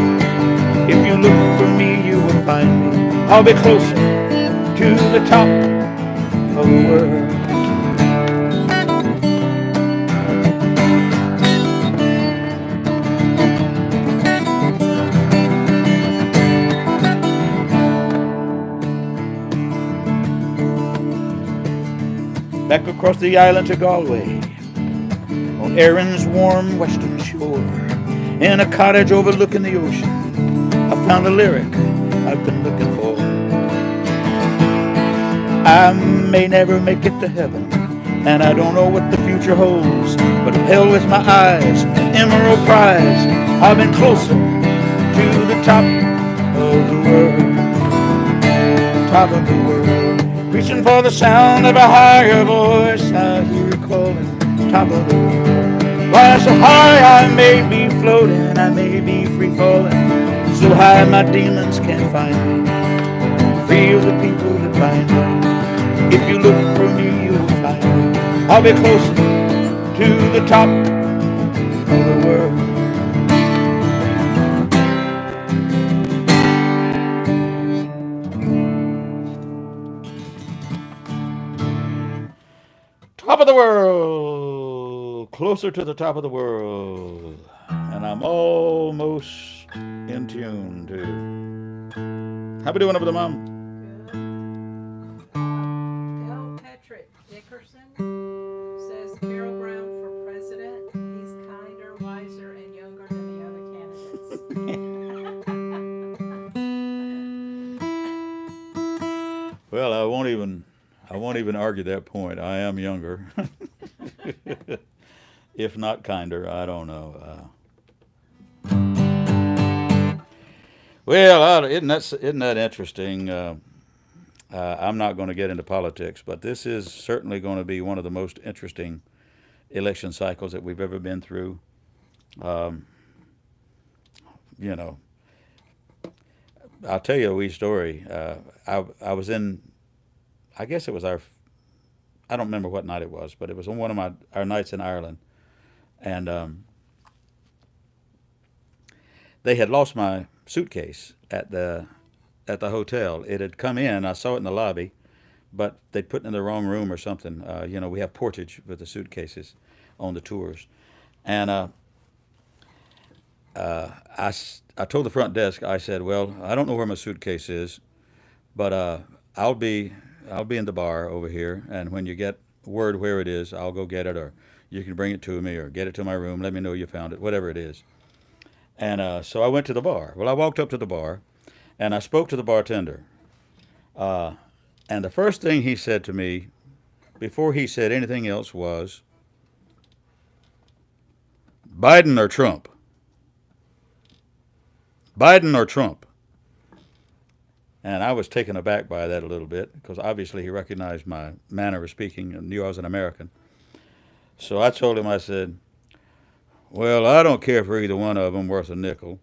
If you look for me, you will find me. I'll be closer to the top of the world. Back across the island to Galway, on Erin's warm western shore, in a cottage overlooking the ocean, found the lyric I've been looking for. I may never make it to heaven, and I don't know what the future holds, but held with my eyes an emerald prize. I've been closer to the top of the world, top of the world, reaching for the sound of a higher voice. I hear it calling, top of the world. Why so high I may be floating, I may be free falling, so high my demons can't find me. Free of the people that bind me. If you look for me, you'll find me. I'll be closer to the top of the world. Top of the world, closer to the top of the world, and I'm almost in tune too. How we doing over there, Mom? L. Patrick Dickerson says Carroll Brown for president. He's kinder, wiser, and younger than the other candidates. Well, I won't even argue that point. I am younger, if not kinder. I don't know. Well, isn't that interesting? I'm not going to get into politics, but this is certainly going to be one of the most interesting election cycles that we've ever been through. You know, I'll tell you a wee story. I was in, I guess it was I don't remember what night it was, but it was on one of our nights in Ireland, and they had lost my suitcase at the hotel. It had come in. I saw it in the lobby, but they'd put it in the wrong room or something. We have portage with the suitcases on the tours, and I told the front desk. I said, "Well, I don't know where my suitcase is, but I'll be in the bar over here, and when you get word where it is, I'll go get it, or you can bring it to me, or get it to my room. Let me know you found it, whatever it is." And so I went to the bar. Well, I walked up to the bar, and I spoke to the bartender. And the first thing he said to me, before he said anything else, was, "Biden or Trump? Biden or Trump?" And I was taken aback by that a little bit, because obviously he recognized my manner of speaking and knew I was an American. So I told him, I said, "Well, I don't care for either one of them worth a nickel,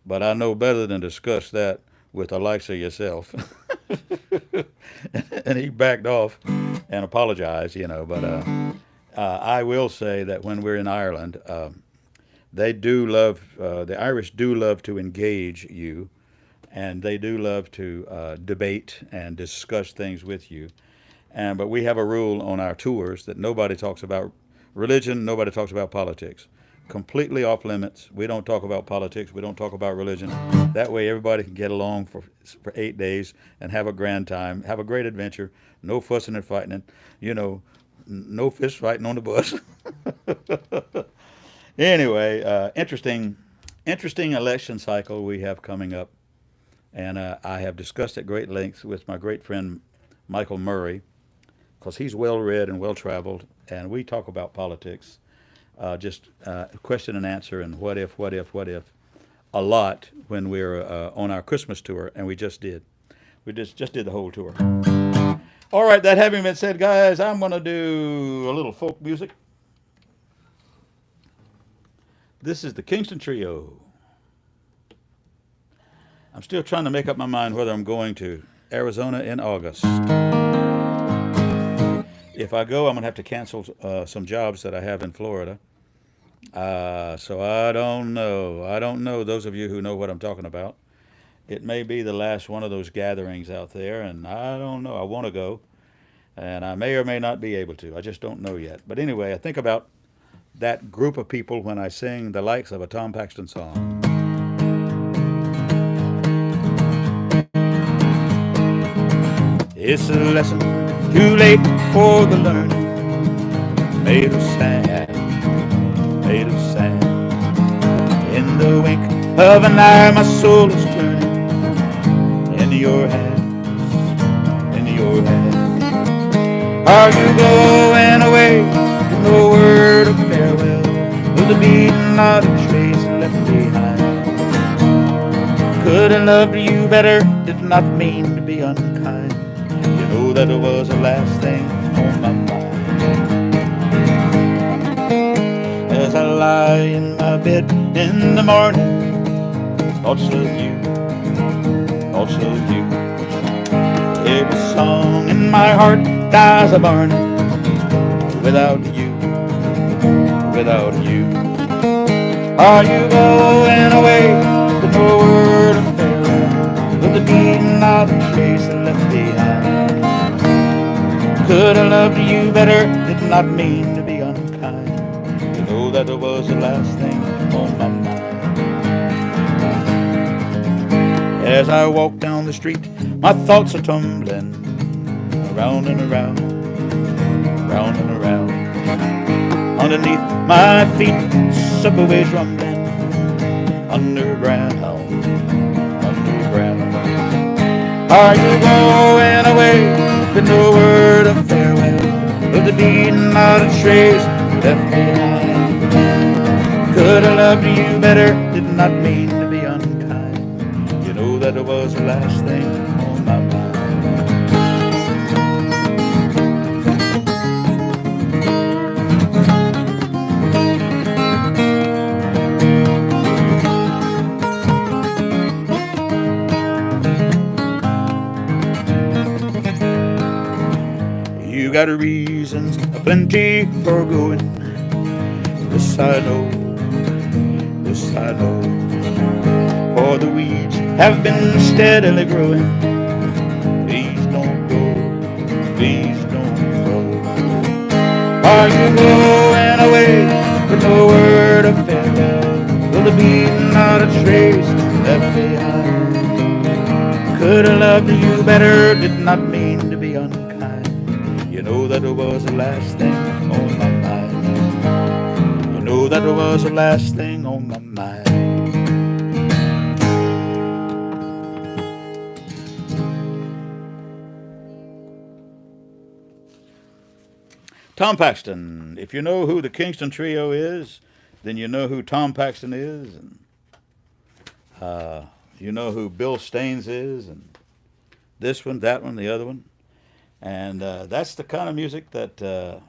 but I know better than discuss that with the likes of yourself." And he backed off and apologized, but I will say that when we're in Ireland, they do love, the Irish do love to engage you, and they do love to debate and discuss things with you. But we have a rule on our tours that nobody talks about religion, nobody talks about politics. Completely off limits. We don't talk about politics. We don't talk about religion. That way everybody can get along for 8 days and have a grand time, have a great adventure. No fussing and fighting, no fist fighting on the bus. Anyway, interesting election cycle we have coming up. And I have discussed at great length with my great friend Michael Murray, because he's well-read and well-traveled, and we talk about politics. Just question and answer and what if, a lot when we're on our Christmas tour, and we just did. We just did the whole tour. All right, that having been said, guys, I'm going to do a little folk music. This is the Kingston Trio. I'm still trying to make up my mind whether I'm going to Arizona in August. If I go, I'm going to have to cancel some jobs that I have in Florida. So I don't know. I don't know, those of you who know what I'm talking about. It may be the last one of those gatherings out there, and I don't know. I want to go, and I may or may not be able to. I just don't know yet. But anyway, I think about that group of people when I sing the likes of a Tom Paxton song. It's a lesson too late for the learning, made of sand, made of sand. In the wink of an eye, my soul is turning your hands, in your hands. Are you going away with no word of farewell? With the beating not a trace left behind? Could have loved you better, did not mean to be unkind. You know that it was the last thing on my mind. As I lie in my bed in the morning, thoughts of you, thoughts of you. Every song in my heart dies a burning without you, without you. Are you going away with no word of farewell? With the beating of the trace left behind? Could have loved you better, did not mean to be unkind. You know that it was the last thing on my mind. As I walk down the street, my thoughts are tumbling around and around, round and around. Underneath my feet, subways rumbling, underground, underground. Are you going away with no word of farewell? With the beating not a trace left behind? Could have loved you better, did not mean to be unkind. You know that it was the last thing on my mind. You got reasons aplenty for going. This I know, this I know. For the weeds have been steadily growing. Please don't go, please don't go. Are you going away with no word of farewell? Will there be not a trace left behind? Could have loved you better, did not mean to be unkind. You know that it was the last thing on my mind. You know that it was the last thing on my mind. Tom Paxton. If you know who the Kingston Trio is, then you know who Tom Paxton is, and you know who Bill Staines is, and this one, that one, the other one. And that's the kind of music that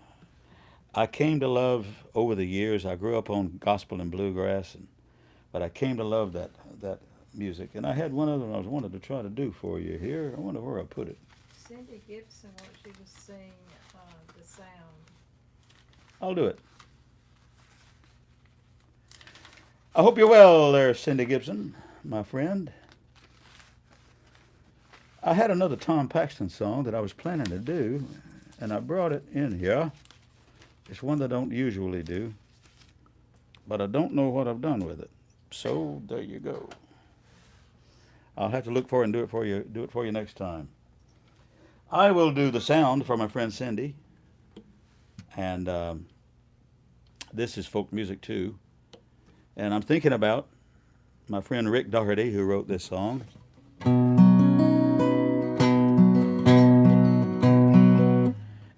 I came to love over the years. I grew up on gospel and bluegrass, but I came to love that music. And I had one other one I wanted to try to do for you here. I wonder where I put it. Cindy Gibson wants you to sing the sound. I'll do it. I hope you're well there, Cindy Gibson, my friend. I had another Tom Paxton song that I was planning to do, and I brought it in here. It's one that I don't usually do, but I don't know what I've done with it. So there you go. I'll have to look for it and do it for you next time. I will do the sound for my friend Cindy, and this is folk music too. And I'm thinking about my friend Rick Doherty, who wrote this song.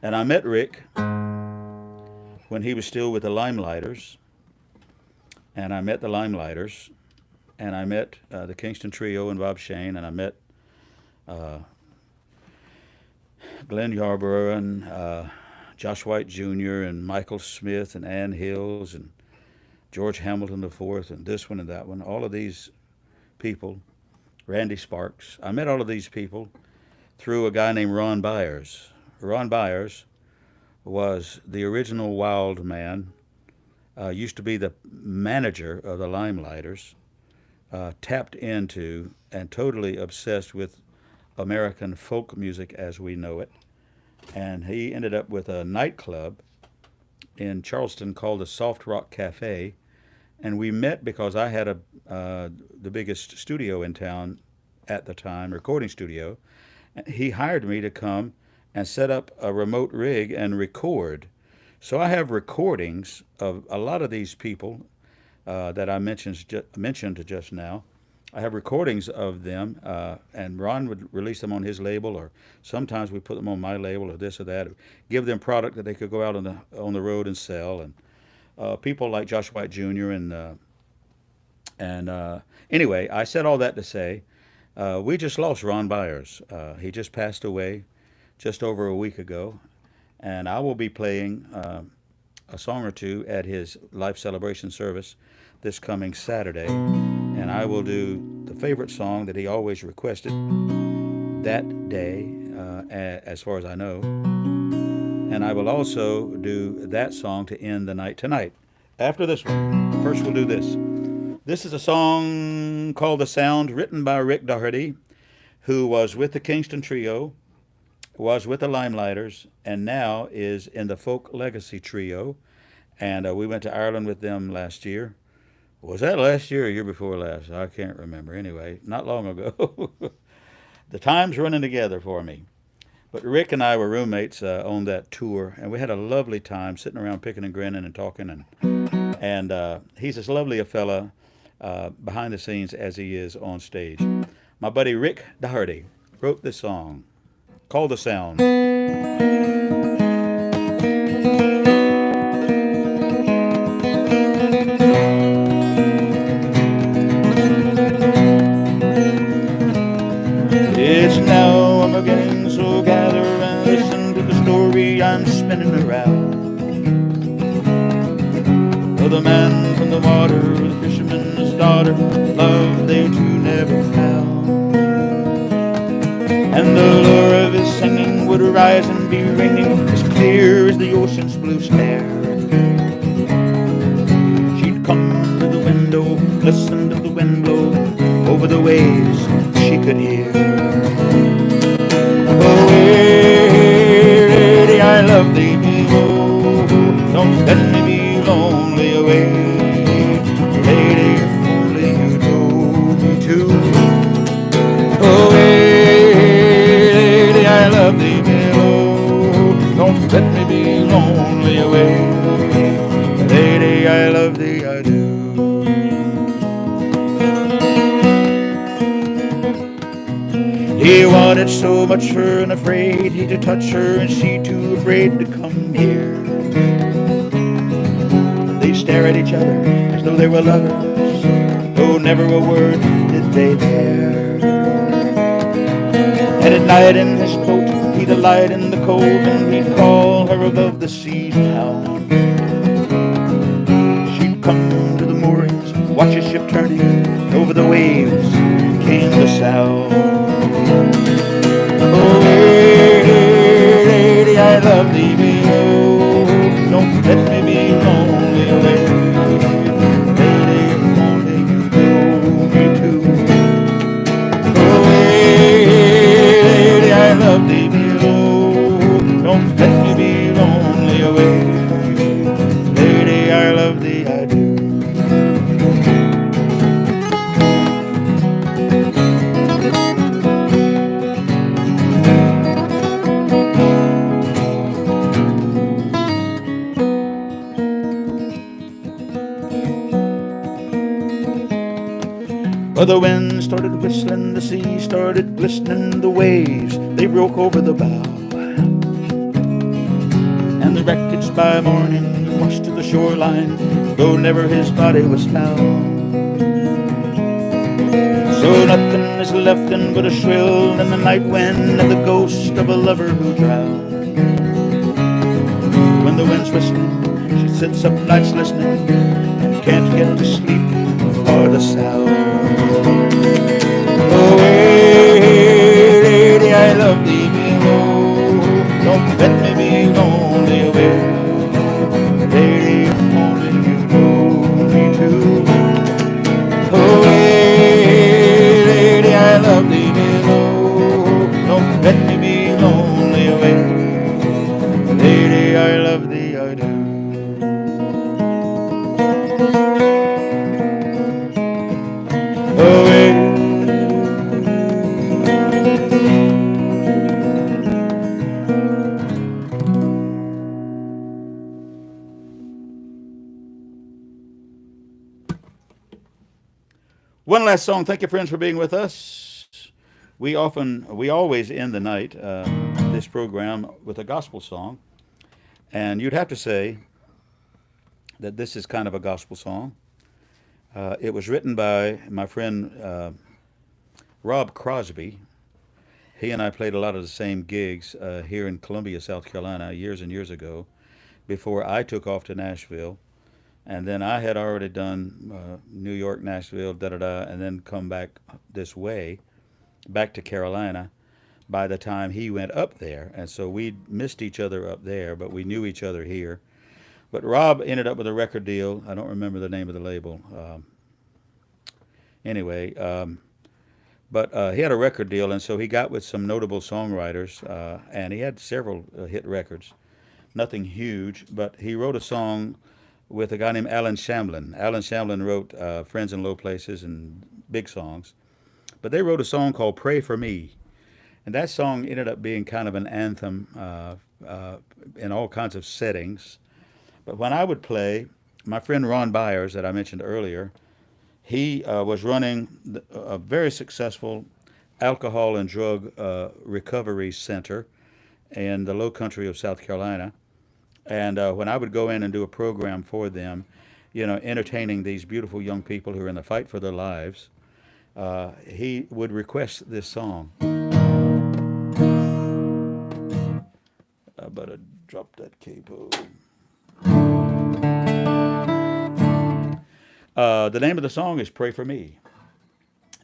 And I met Rick when he was still with the Limelighters. And I met the Limelighters. And I met the Kingston Trio and Bob Shane. And I met Glenn Yarborough and Josh White Jr. and Michael Smith and Ann Hills and George Hamilton IV and this one and that one. All of these people. Randy Sparks. I met all of these people through a guy named Ron Byers. Ron Byers was the original Wild Man, used to be the manager of the Limelighters, tapped into and totally obsessed with American folk music as we know it. And he ended up with a nightclub in Charleston called the Soft Rock Cafe. And we met because I had the biggest studio in town at the time, recording studio. He hired me to come and set up a remote rig and record. So I have recordings of a lot of these people that I mentioned just now, I have recordings of them, and Ron would release them on his label, or sometimes we put them on my label, or this or that, or give them product that they could go out on the road and sell. And people like Josh White Jr. and anyway, I said all that to say we just lost Ron Byers. He just passed away just over a week ago, and I will be playing a song or two at his life celebration service this coming Saturday, and I will do the favorite song that he always requested that day, as far as I know, and I will also do that song to end the night tonight. After this one, first we'll do this. This is a song called "The Sound," written by Rick Doherty, who was with the Kingston Trio, was with the Limelighters, and now is in the Folk Legacy Trio. And we went to Ireland with them last year. Was that last year or year before last? I can't remember. Anyway, not long ago. The time's running together for me. But Rick and I were roommates on that tour, and we had a lovely time sitting around picking and grinning and talking. And he's as lovely a fella behind the scenes as he is on stage. My buddy Rick Doherty wrote this song called "The Sound." It's now I'm beginning, so gather and listen to the story I'm spinning around. Of the man from the water, the fisherman's daughter, love they two never found. And the lure of his singing would rise and be ringing as clear as the ocean's blue stare. She'd come to the window, listen to the wind blow over the waves she could hear. Oh, lady, I love thee below. Don't let me be lonely away. Lady, if only you told me to. Oh, lady, I love thee below. Don't let me be lonely away. Lady, I love thee, I do. He wanted so much her and afraid he to touch her, and she too afraid to come here. They stare at each other as though they were lovers, though never a word did they dare. And at night in his coat he'd alight in the cove, and he'd call her above the sea's town. She'd come to the moorings, watch his ship turning over the waves, came the sound. Oh, lady, I love thee below. Don't let me be lonely away. Lady, if only you told me to. Oh, lady, I love thee below. Don't let me be lonely away. Lady, I love thee, I do. Well, the wind started whistling, the sea started glistening, the waves, they broke over the bow. And the wreckage by morning washed to the shoreline, though never his body was found. So nothing is left in but a shrill in the night wind, and the ghost of a lover who drowned. When the wind's whistling, she sits up nights listening, and can't get to sleep for the sound. Oh, lady, I love thee below. Don't let me be lonely away. Lady, if only you told me to. Oh, lady, I love thee below. Don't let me be lonely away. Lady, I love thee, I do. Oh, One last song. Thank you, friends, for being with us. We always end the night, this program, with a gospel song. And you'd have to say that this is kind of a gospel song. It was written by my friend Rob Crosby. He and I played a lot of the same gigs here in Columbia, South Carolina, years and years ago, before I took off to Nashville. And then I had already done New York, Nashville, da-da-da, and then come back this way, back to Carolina, by the time he went up there. And so we missed each other up there, but we knew each other here. But Rob ended up with a record deal. I don't remember the name of the label. Anyway, but he had a record deal, and so he got with some notable songwriters, and he had several hit records. Nothing huge, but he wrote a song with a guy named Alan Shamblin. Alan Shamblin wrote Friends in Low Places and big songs. But they wrote a song called Pray for Me. And that song ended up being kind of an anthem in all kinds of settings. But when I would play, my friend Ron Byers, that I mentioned earlier, he was running a very successful alcohol and drug recovery center in the low country of South Carolina. And when I would go in and do a program for them, entertaining these beautiful young people who are in the fight for their lives, he would request this song. I better drop that capo. The name of the song is Pray for Me.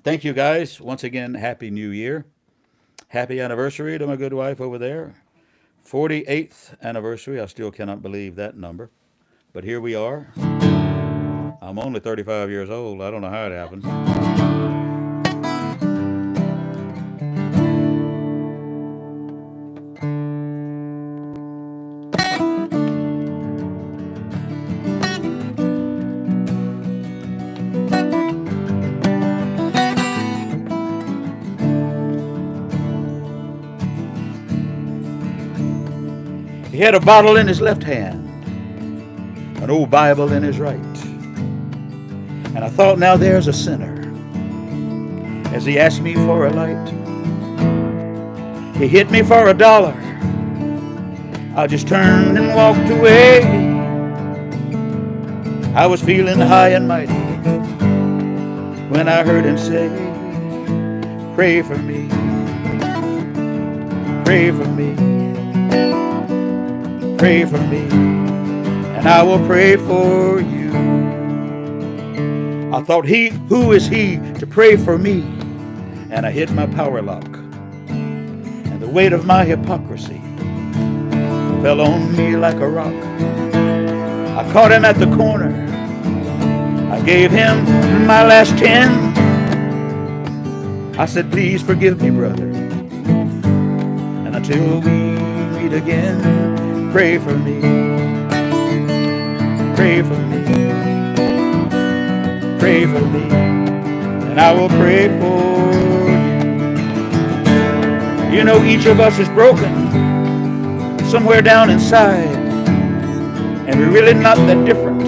Thank you, guys. Once again, Happy New Year. Happy anniversary to my good wife over there. 48th anniversary. I still cannot believe that number. But here we are. I'm only 35 years old. I don't know how it happened. He had a bottle in his left hand, an old Bible in his right. And I thought, now there's a sinner. As he asked me for a light, he hit me for $1. I just turned and walked away. I was feeling high and mighty when I heard him say, pray for me, pray for me. Pray for me, and I will pray for you. I thought, who is he to pray for me? And I hit my power lock, and the weight of my hypocrisy fell on me like a rock. I caught him at the corner. I gave him my last 10. I said, please forgive me, brother, and until we meet again, pray for me, pray for me, pray for me, and I will pray for you. You know, each of us is broken somewhere down inside, and we're really not that different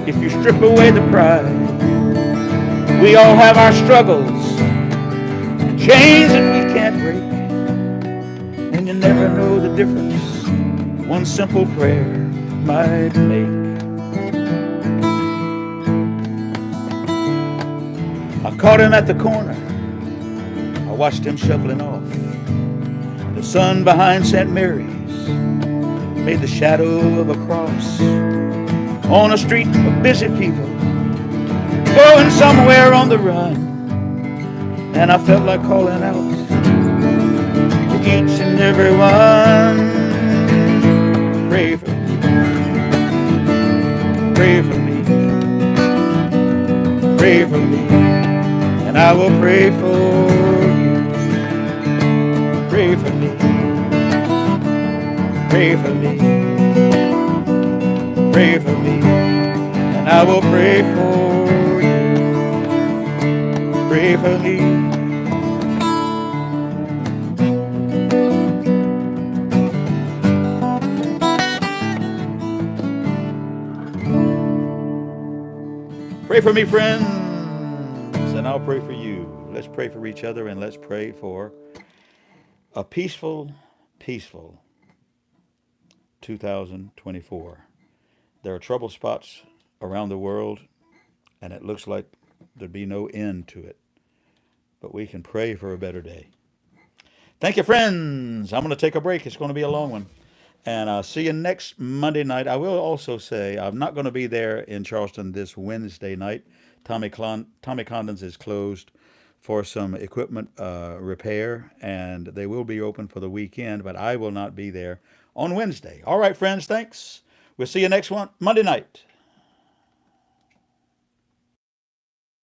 if you strip away the pride. We all have our struggles, chains that we can't break, and you never know the difference one simple prayer might make. I caught him at the corner. I watched him shuffling off. The sun behind St. Mary's made the shadow of a cross on a street of busy people going somewhere on the run. And I felt like calling out to each and every one, pray for me, pray for me, pray for me, and I will pray for you. Pray for me, pray for me, pray for me, and I will pray for you. Pray for me. Pray for me, friends. I'll pray for you. Let's pray for each other, and let's pray for a peaceful 2024. There are trouble spots around the world, and it looks like there'd be no end to it. But we can pray for a better day. Thank you, friends. I'm going to take a break. It's going to be a long one. And I'll see you next Monday night. I will also say I'm not going to be there in Charleston this Wednesday night. Tommy Condon's is closed for some equipment repair, and they will be open for the weekend, but I will not be there on Wednesday. All right, friends, thanks. We'll see you next one Monday night.